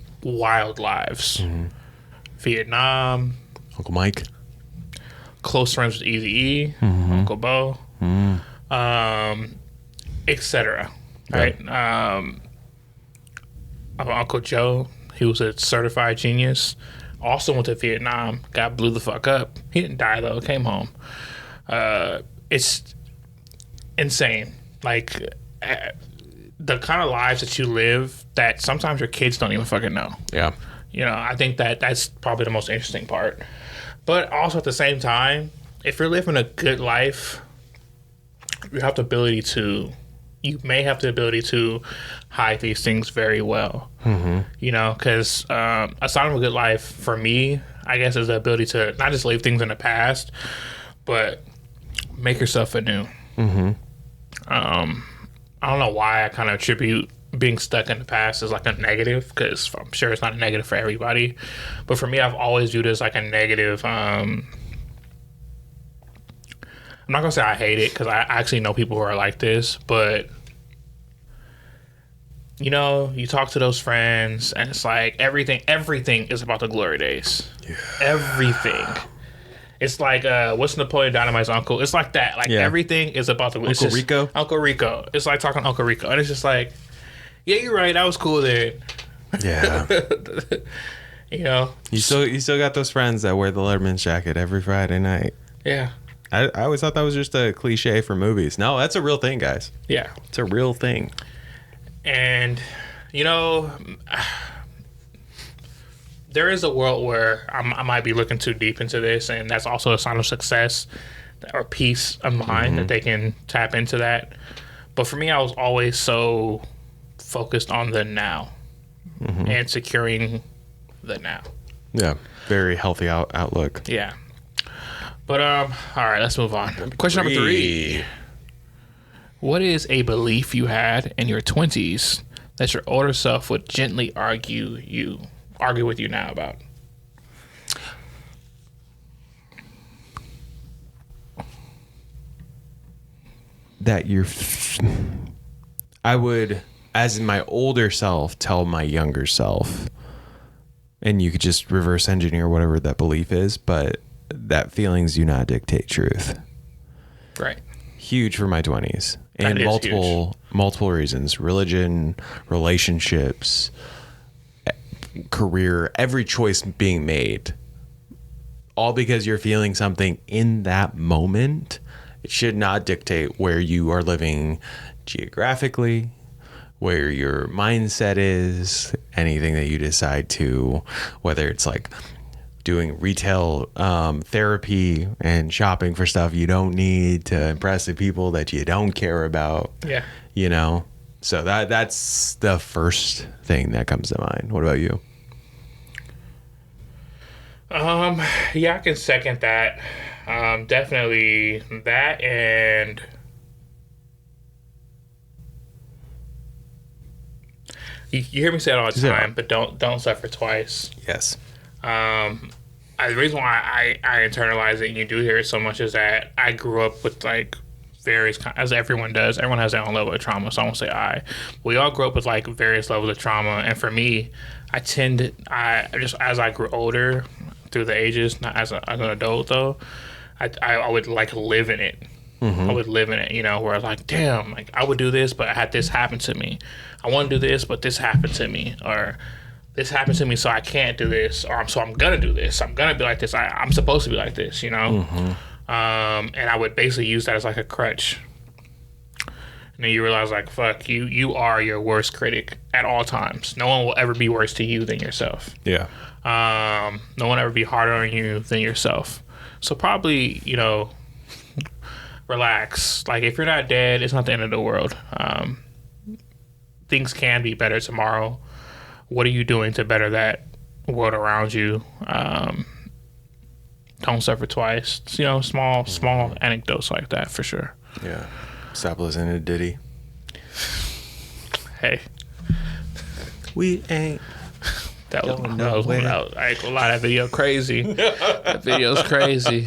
Vietnam. Uncle Mike. Close friends with Eazy-E, Uncle Bo, etc. Right? I have Uncle Joe. He was a certified genius. Also went to Vietnam. Got blew the fuck up. He didn't die though. Came home. It's insane. Like the kind of lives that you live that sometimes your kids don't even fucking know. Yeah. I think that's probably the most interesting part. But also at the same time, if you're living a good life, you have the ability to you may have the ability to hide these things very well. You know, because a sign of a good life for me, I guess, is the ability to not just leave things in the past, but make yourself anew. I don't know why I kind of attribute being stuck in the past as like a negative, because I'm sure it's not a negative for everybody, but for me, I've always viewed it as like a negative. I'm not gonna say I hate it, because I actually know people who are like this, but you know, you talk to those friends and it's like everything is about the glory days. Yeah. Everything. It's like what's Napoleon Dynamite's uncle? It's like that. Like everything is about the Uncle Rico. Uncle Rico. It's like talking to Uncle Rico, and it's just like, yeah, you're right. That was cool then. Yeah. You know, you still got those friends that wear the Letterman's jacket every Friday night. Yeah. I always thought that was just a cliche for movies. No, that's a real thing, guys. Yeah. It's a real thing. And, you know, there is a world where I might be looking too deep into this, and that's also a sign of success or peace of mind that they can tap into that. But for me, I was always so focused on the now and securing the now. Yeah. Very healthy outlook. Yeah. But, all right, let's move on. Question number 3. What is a belief you had in your 20s that your older self would gently argue with you now about? That I would, as my older self, tell my younger self, and you could just reverse engineer whatever that belief is, but that feelings do not dictate truth. Right. Huge for my 20s. And multiple reasons: religion, relationships, career, every choice being made, all because you're feeling something in that moment. It should not dictate where you are living geographically, where your mindset is, anything that you decide to, whether it's like doing retail therapy and shopping for stuff you don't need to impress the people that you don't care about. Yeah. You know? So that's the first thing that comes to mind. What about you? Yeah, I can second that. Definitely that, and you hear me say it all the time, but don't suffer twice. Yes. The reason why I internalize it and you do hear it so much is that I grew up with like various, as everyone does. Everyone has their own level of trauma, so I won't say we all grew up with like various levels of trauma, and for me, I just as I grew older through the ages, not as an adult though, I would like live in it. I would live in it, you know, where I was like, damn, like I would do this, but I had this happen to me. I want to do this, but this happened to me, or this happened to me, so I can't do this, or so I'm gonna do this. I'm gonna be like this. I'm supposed to be like this, you know. And I would basically use that as like a crutch. And then you realize, like, fuck, you are your worst critic at all times. No one will ever be worse to you than yourself. Yeah. No one will ever be harder on you than yourself. So probably, you know, relax. Like, if you're not dead, it's not the end of the world. Things can be better tomorrow. What are you doing to better that world around you? Don't suffer twice. You know, small anecdotes like that for sure. Yeah. Stop listening to Diddy. Hey. We ain't. I ain't gonna lie, that video crazy. That video's crazy.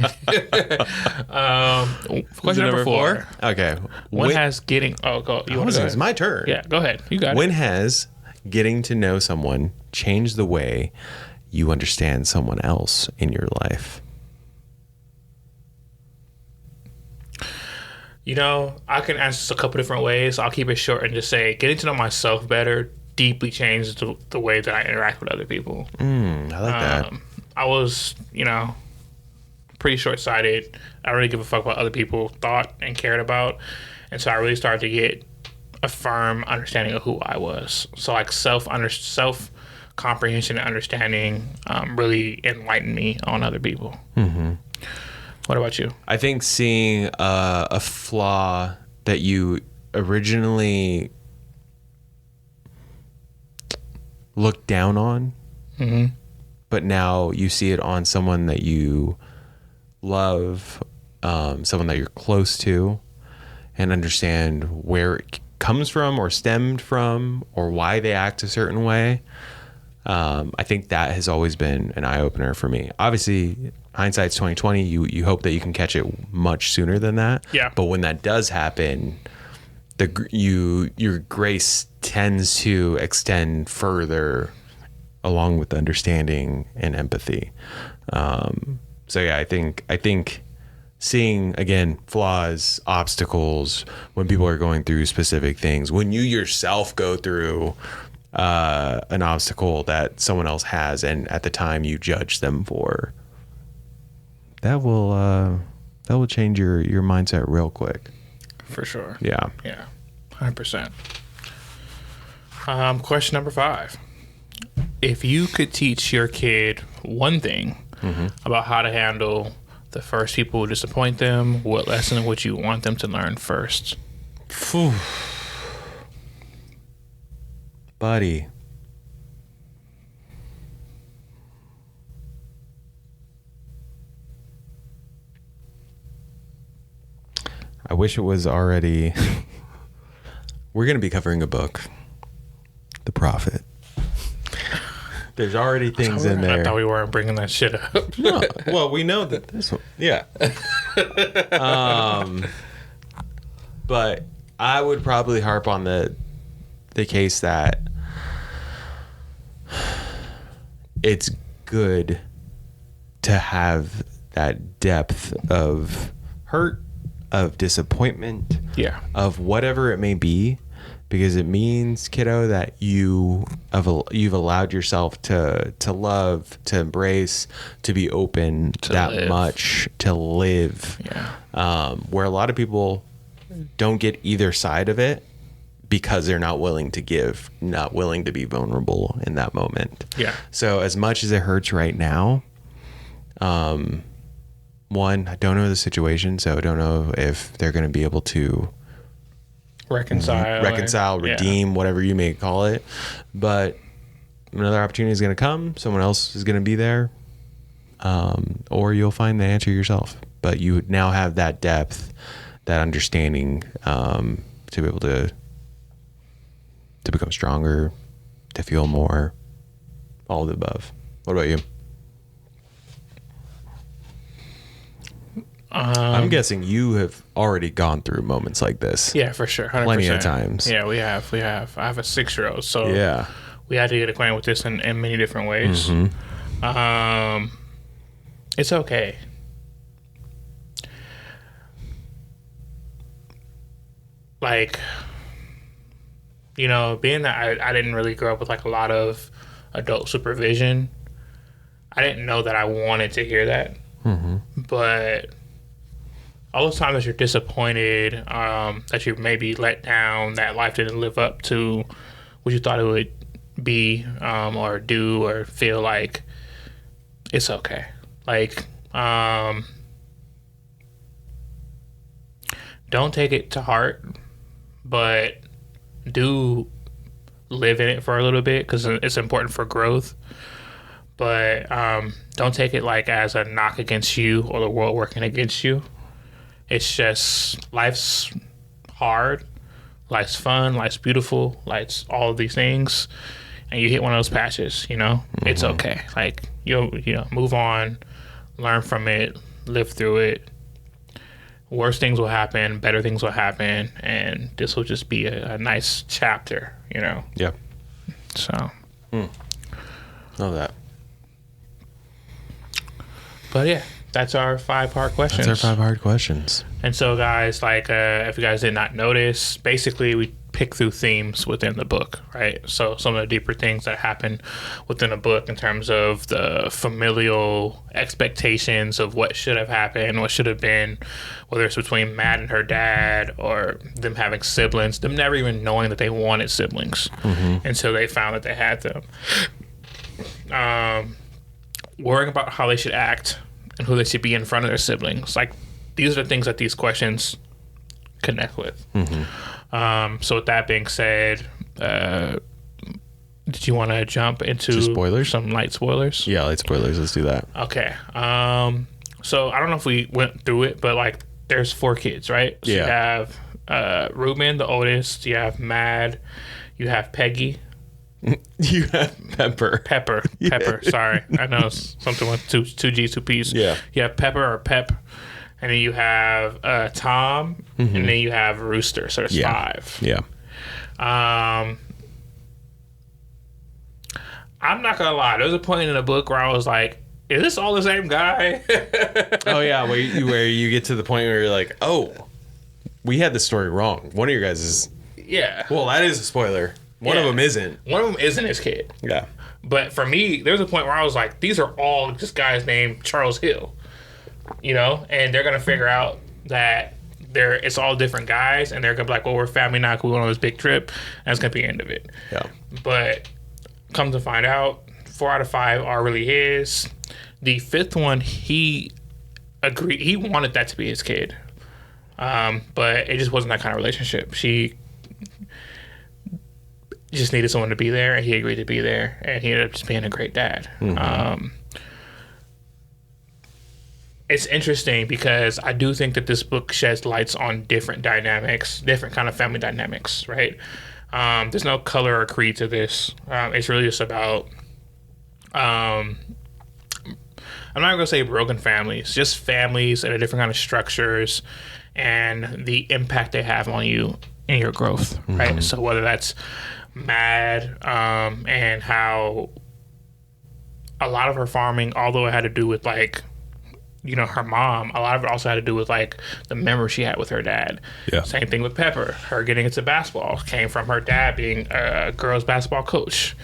Question number 4. Okay. When has getting... Oh, go. It's my turn. Yeah, go ahead. You got it. When has getting to know someone changed the way you understand someone else in your life? You know, I can answer this a couple different ways. I'll keep it short and just say getting to know myself better deeply changed the way that I interact with other people. I like that. I was, you know, pretty short-sighted. I don't really give a fuck what other people thought and cared about. And so I really started to get a firm understanding of who I was. So like self-comprehension and understanding really enlightened me on other people. What about you? I think seeing a flaw that you originally looked down on, but now you see it on someone that you love, someone that you're close to, and understand where it comes from or stemmed from or why they act a certain way. I think that has always been an eye-opener for me. Obviously, hindsight's 2020. You hope that you can catch it much sooner than that. Yeah. But when that does happen, your grace tends to extend further, along with understanding and empathy. So yeah, I think seeing, again, flaws, obstacles, when people are going through specific things, when you yourself go through an obstacle that someone else has, and at the time you judge them for, that will change your mindset real quick. For sure. Yeah. Yeah. 100%. Question number 5. If you could teach your kid one thing about how to handle the first people who disappoint them, what lesson would you want them to learn first? Phew. Buddy. I wish it was already. We're going to be covering a book, The Prophet. There's already things in there. I thought we weren't bringing that shit up. No. Well, we know that this one. Yeah. But I would probably harp on the case that it's good to have that depth of hurt, of disappointment, of whatever it may be, because it means, kiddo, that you've allowed yourself to love, to embrace, to be open to that live. Much, to live. Yeah. Where a lot of people don't get either side of it because they're not willing to give, not willing to be vulnerable in that moment. Yeah. So as much as it hurts right now, one, I don't know the situation, so I don't know if they're going to be able to reconcile, redeem, whatever you may call it. But another opportunity is going to come. Someone else is going to be there, or you'll find the answer yourself. But you now have that depth, that understanding, to be able to become stronger, to feel more, all of the above. What about you? I'm guessing you have already gone through moments like this. Yeah, for sure. 100%. Plenty of times. Yeah, we have. I have a 6-year-old, so yeah, we had to get acquainted with this in many different ways. It's okay. Like, being that I didn't really grow up with like a lot of adult supervision, I didn't know that I wanted to hear that. But all those times that you're disappointed, that you maybe let down, that life didn't live up to what you thought it would be, or do, or feel like, it's okay. Like, don't take it to heart, but do live in it for a little bit, because it's important for growth. But don't take it like as a knock against you or the world working against you. It's just, life's hard, life's fun, life's beautiful, life's all of these things, and you hit one of those patches, it's okay. Like, you'll move on, learn from it, live through it. Worse things will happen, better things will happen, and this will just be a nice chapter, Yeah. So. Know that. But yeah, that's our 5-part questions. That's our 5 hard questions. And so, guys, like, if you guys did not notice, basically we pick through themes within the book, right? So some of the deeper things that happen within a book in terms of the familial expectations of what should have happened, what should have been, whether it's between Matt and her dad, or them having siblings, them never even knowing that they wanted siblings until they found that they had them. Worrying about how they should act and who they should be in front of their siblings. Like, these are the things that these questions connect with. So with that being said, did you want to jump into spoilers? Some light spoilers? Yeah, light spoilers. Let's do that. Okay. So I don't know if we went through it, but like there's 4 kids, right? So you have Ruben, the oldest. You have Mad. You have Peggy. You have Pepper. Pepper. Sorry, I know it's something with two G's, 2 P's. Yeah. You have Pepper or Pep, and then you have Tom, and then you have Rooster. So there's 5. Yeah. I'm not gonna lie. There's a point in the book where I was like, "Is this all the same guy?" Oh yeah, where you get to the point where you're like, "Oh, we had the story wrong." One of your guys is. Yeah. Well, that is a spoiler. One of them isn't. One of them isn't his kid. Yeah. But for me, there's a point where I was like, these are all this guy's named Charles Hill, you know, and they're gonna figure out that it's all different guys, and they're gonna be like, well, we're family now. We went on this big trip, and that's gonna be the end of it. Yeah. But come to find out, 4 out of 5 are really his. The 5th one, he agreed. He wanted that to be his kid, but it just wasn't that kind of relationship. She just needed someone to be there, and he agreed to be there, and he ended up just being a great dad. It's interesting because I do think that this book sheds lights on different dynamics, different kind of family dynamics, right? There's no color or creed to this. It's really just about, I'm not going to say broken families, just families and different kind of structures and the impact they have on you in your growth, right? So whether that's Mad, and how a lot of her farming, although it had to do with like, you know, her mom, a lot of it also had to do with like the memory she had with her dad. Yeah. Same thing with Pepper. Her getting into basketball came from her dad being a girls basketball coach.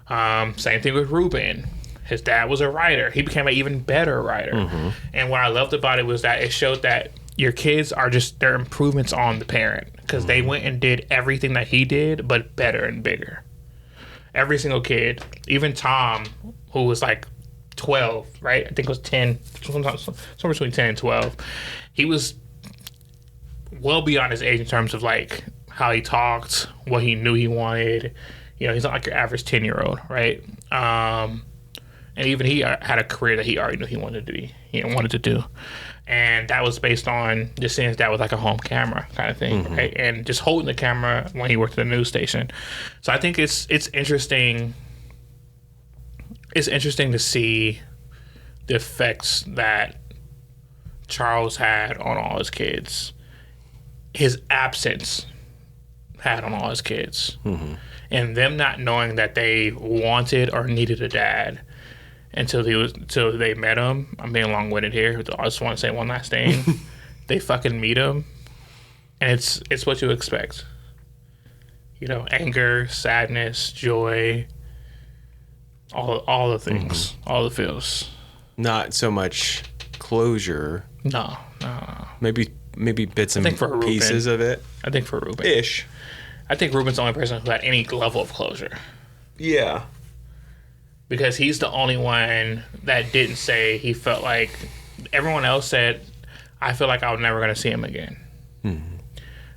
Same thing with Ruben. His dad was a writer. He became an even better writer. And what I loved about it was that it showed that your kids are just, they're improvements on the parent, because they went and did everything that he did, but better and bigger. Every single kid, even Tom, who was like 12, right? I think it was 10, somewhere between 10 and 12. He was well beyond his age in terms of like how he talked, what he knew he wanted. You know, he's not like your average 10-year-old, right? And even he had a career that he already knew he wanted to do. And that was based on just seeing his dad with like a home camera kind of thing, right? And just holding the camera when he worked at the news station. So I think it's interesting. It's interesting to see the effects that Charles had on all his kids. His absence had on all his kids. And them not knowing that they wanted or needed a dad until they met him. I'm being long-winded here. I just want to say one last thing. They fucking meet him, and it's what you expect. You know, anger, sadness, joy, all the things, all the feels. Not so much closure. No. Maybe bits and pieces of it. I think for Ruben. Ish. I think Ruben's the only person who had any level of closure. Yeah. Because he's the only one that didn't say he felt like, everyone else said, I feel like I was never going to see him again.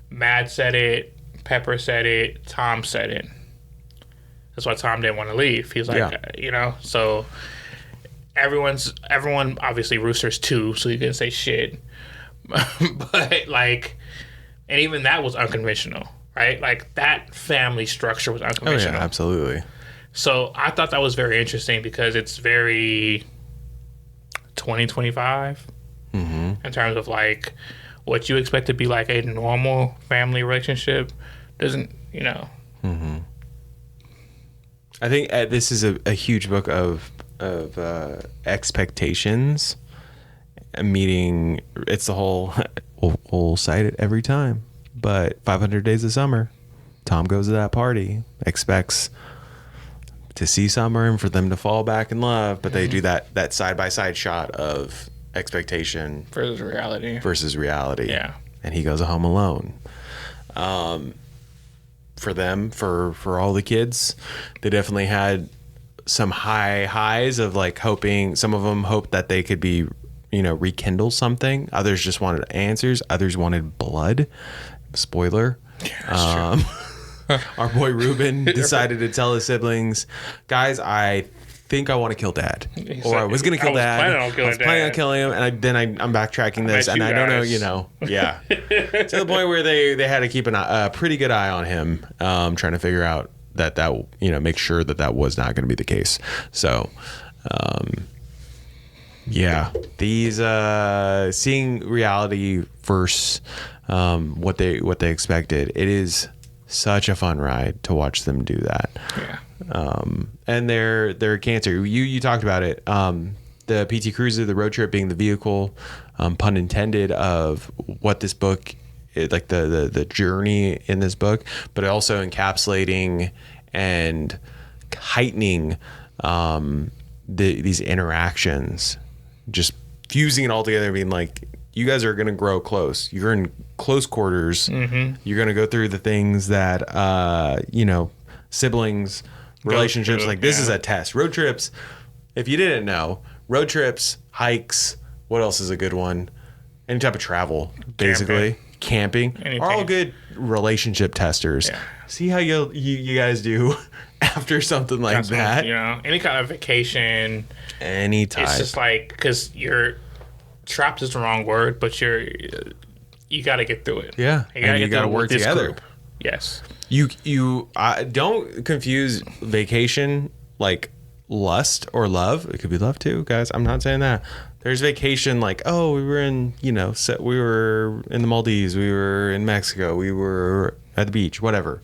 Mad said it, Pepper said it, Tom said it. That's why Tom didn't want to leave. He's like, you know, so everyone, obviously Rooster's too, so he didn't say shit. But like, and even that was unconventional, right? Like that family structure was unconventional. Oh yeah, absolutely. So I thought that was very interesting because it's very 2025 in terms of like what you expect to be like a normal family relationship doesn't, you know. I think this is a huge book of expectations. Meeting, it's the whole, we'll cite it every time, but 500 Days of Summer, Tom goes to that party, expects to see Summer and for them to fall back in love, but they do that side-by-side shot of expectation versus reality. Yeah. And he goes home alone. For them, for all the kids, they definitely had some highs of like hoping, some of them hoped that they could be, you know, rekindle something. Others just wanted answers. Others wanted blood. Spoiler. Yeah, our boy Ruben decided to tell his siblings, guys, I think I want to kill Dad, I was going to kill Dad. I was planning on killing him, and I'm backtracking this, and I don't know, yeah, to the point where they had to keep a pretty good eye on him, trying to figure out that make sure that was not going to be the case. So, yeah, these seeing reality versus what they expected. It is such a fun ride to watch them do that. Yeah. And their cancer. You talked about it. The PT Cruiser, the road trip being the vehicle, pun intended, of what this book, like the journey in this book, but also encapsulating and heightening these interactions, just fusing it all together, being like, you guys are going to grow close. You're in close quarters. Mm-hmm. You're going to go through the things that, siblings, relationships, this is a test. Road trips, if you didn't know, road trips, hikes, what else is a good one? Any type of travel, basically. Camping anything. Are all good relationship testers. Yeah. See how you guys do after something like that. Any kind of vacation. Any type. It's just like, because you're trapped is the wrong word, but you got to get through it. Yeah. You got to work together. Group. Yes. You don't confuse vacation like lust or love. It could be love too, guys. I'm not saying that. There's vacation like, oh, we were in, we were in the Maldives, we were in Mexico, we were at the beach, whatever.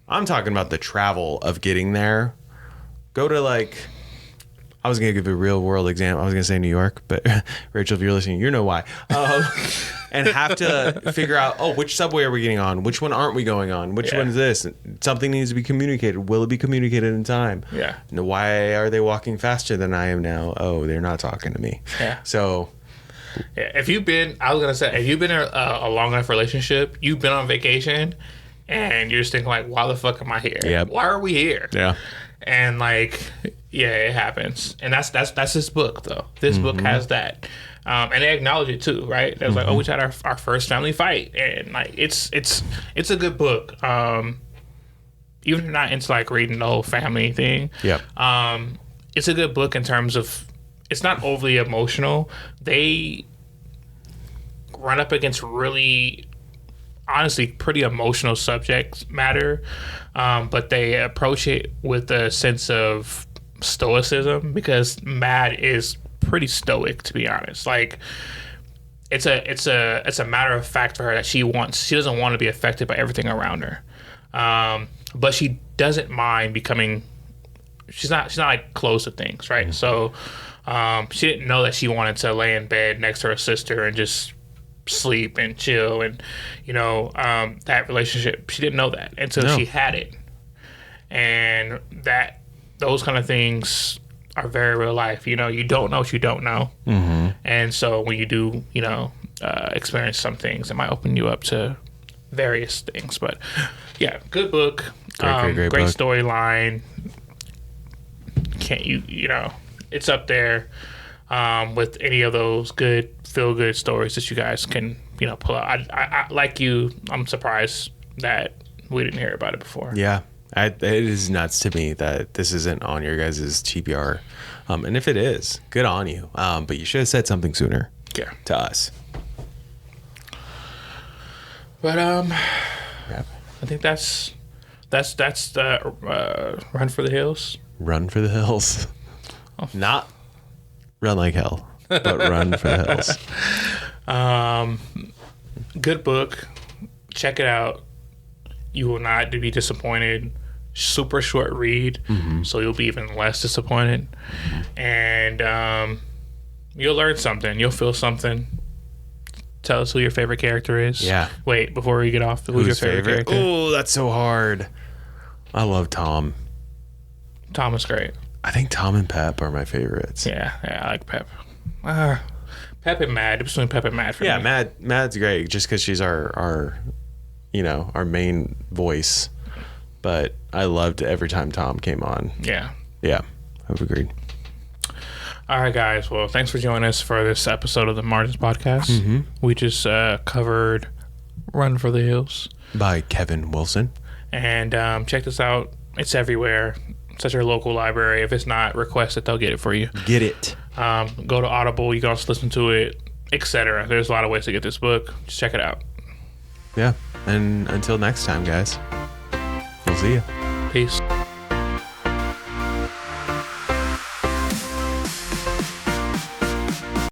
I'm talking about the travel of getting there. Go to I was going to give a real world example. I was going to say New York, but Rachel, if you're listening, you know why. And have to figure out, which subway are we getting on? Which one aren't we going on? Which one is this? Something needs to be communicated. Will it be communicated in time? Yeah. Why are they walking faster than I am now? Oh, they're not talking to me. Yeah. So. Yeah. If you've been in a long enough relationship, you've been on vacation, and you're just thinking why the fuck am I here? Yep. Why are we here? Yeah. And it happens. And that's this book though. This book has that. And they acknowledge it too, right? There's we had our first family fight, and it's a good book. Even if you're not into reading the whole family thing, it's a good book in terms of it's not overly emotional. They run up against really, honestly, pretty emotional subject matter, but they approach it with a sense of stoicism, because Mad is pretty stoic, to be honest. It's a matter of fact for her that she doesn't want to be affected by everything around her, but she doesn't mind becoming. She's not close to things, right? So she didn't know that she wanted to lay in bed next to her sister and just sleep and chill, and that relationship, she didn't know that until she had it, and that those kind of things are very real life. You don't know what you don't know. Mm-hmm. And so when you do, experience some things, it might open you up to various things. But yeah, good book. Great storyline. It's up there with any of those good feel-good stories that you guys can, pull out. I like you, I'm surprised that we didn't hear about it before. Yeah. It is nuts to me that this isn't on your guys' TBR. And if it is, good on you. But you should have said something sooner. Yeah. To us. But I think that's the Run for the Hills. Run for the Hills. Oh. Not run like hell, but Run for the Hills. Good book. Check it out. You will not be disappointed. Super short read, so you'll be even less disappointed. And you'll learn something. You'll feel something. Tell us who your favorite character is. Yeah. Wait, before we get off, who's your favorite character? Oh, that's so hard. I love Tom. Tom is great. I think Tom and Pep are my favorites. Yeah, I like Pep. Pep and Mad. Between Pep and Mad for me. Yeah, Mad's great just because she's our main voice. But I loved every time Tom came on. Yeah. Yeah, I've agreed. All right, guys. Well, thanks for joining us for this episode of the Martins Podcast. We just covered Run for the Hills by Kevin Wilson. And check this out. It's everywhere. It's at your local library. If it's not, request it. They'll get it for you. Get it. Go to Audible. You can also listen to it, etc. There's a lot of ways to get this book. Just check it out. Yeah. And until next time, guys, we'll see you. Peace.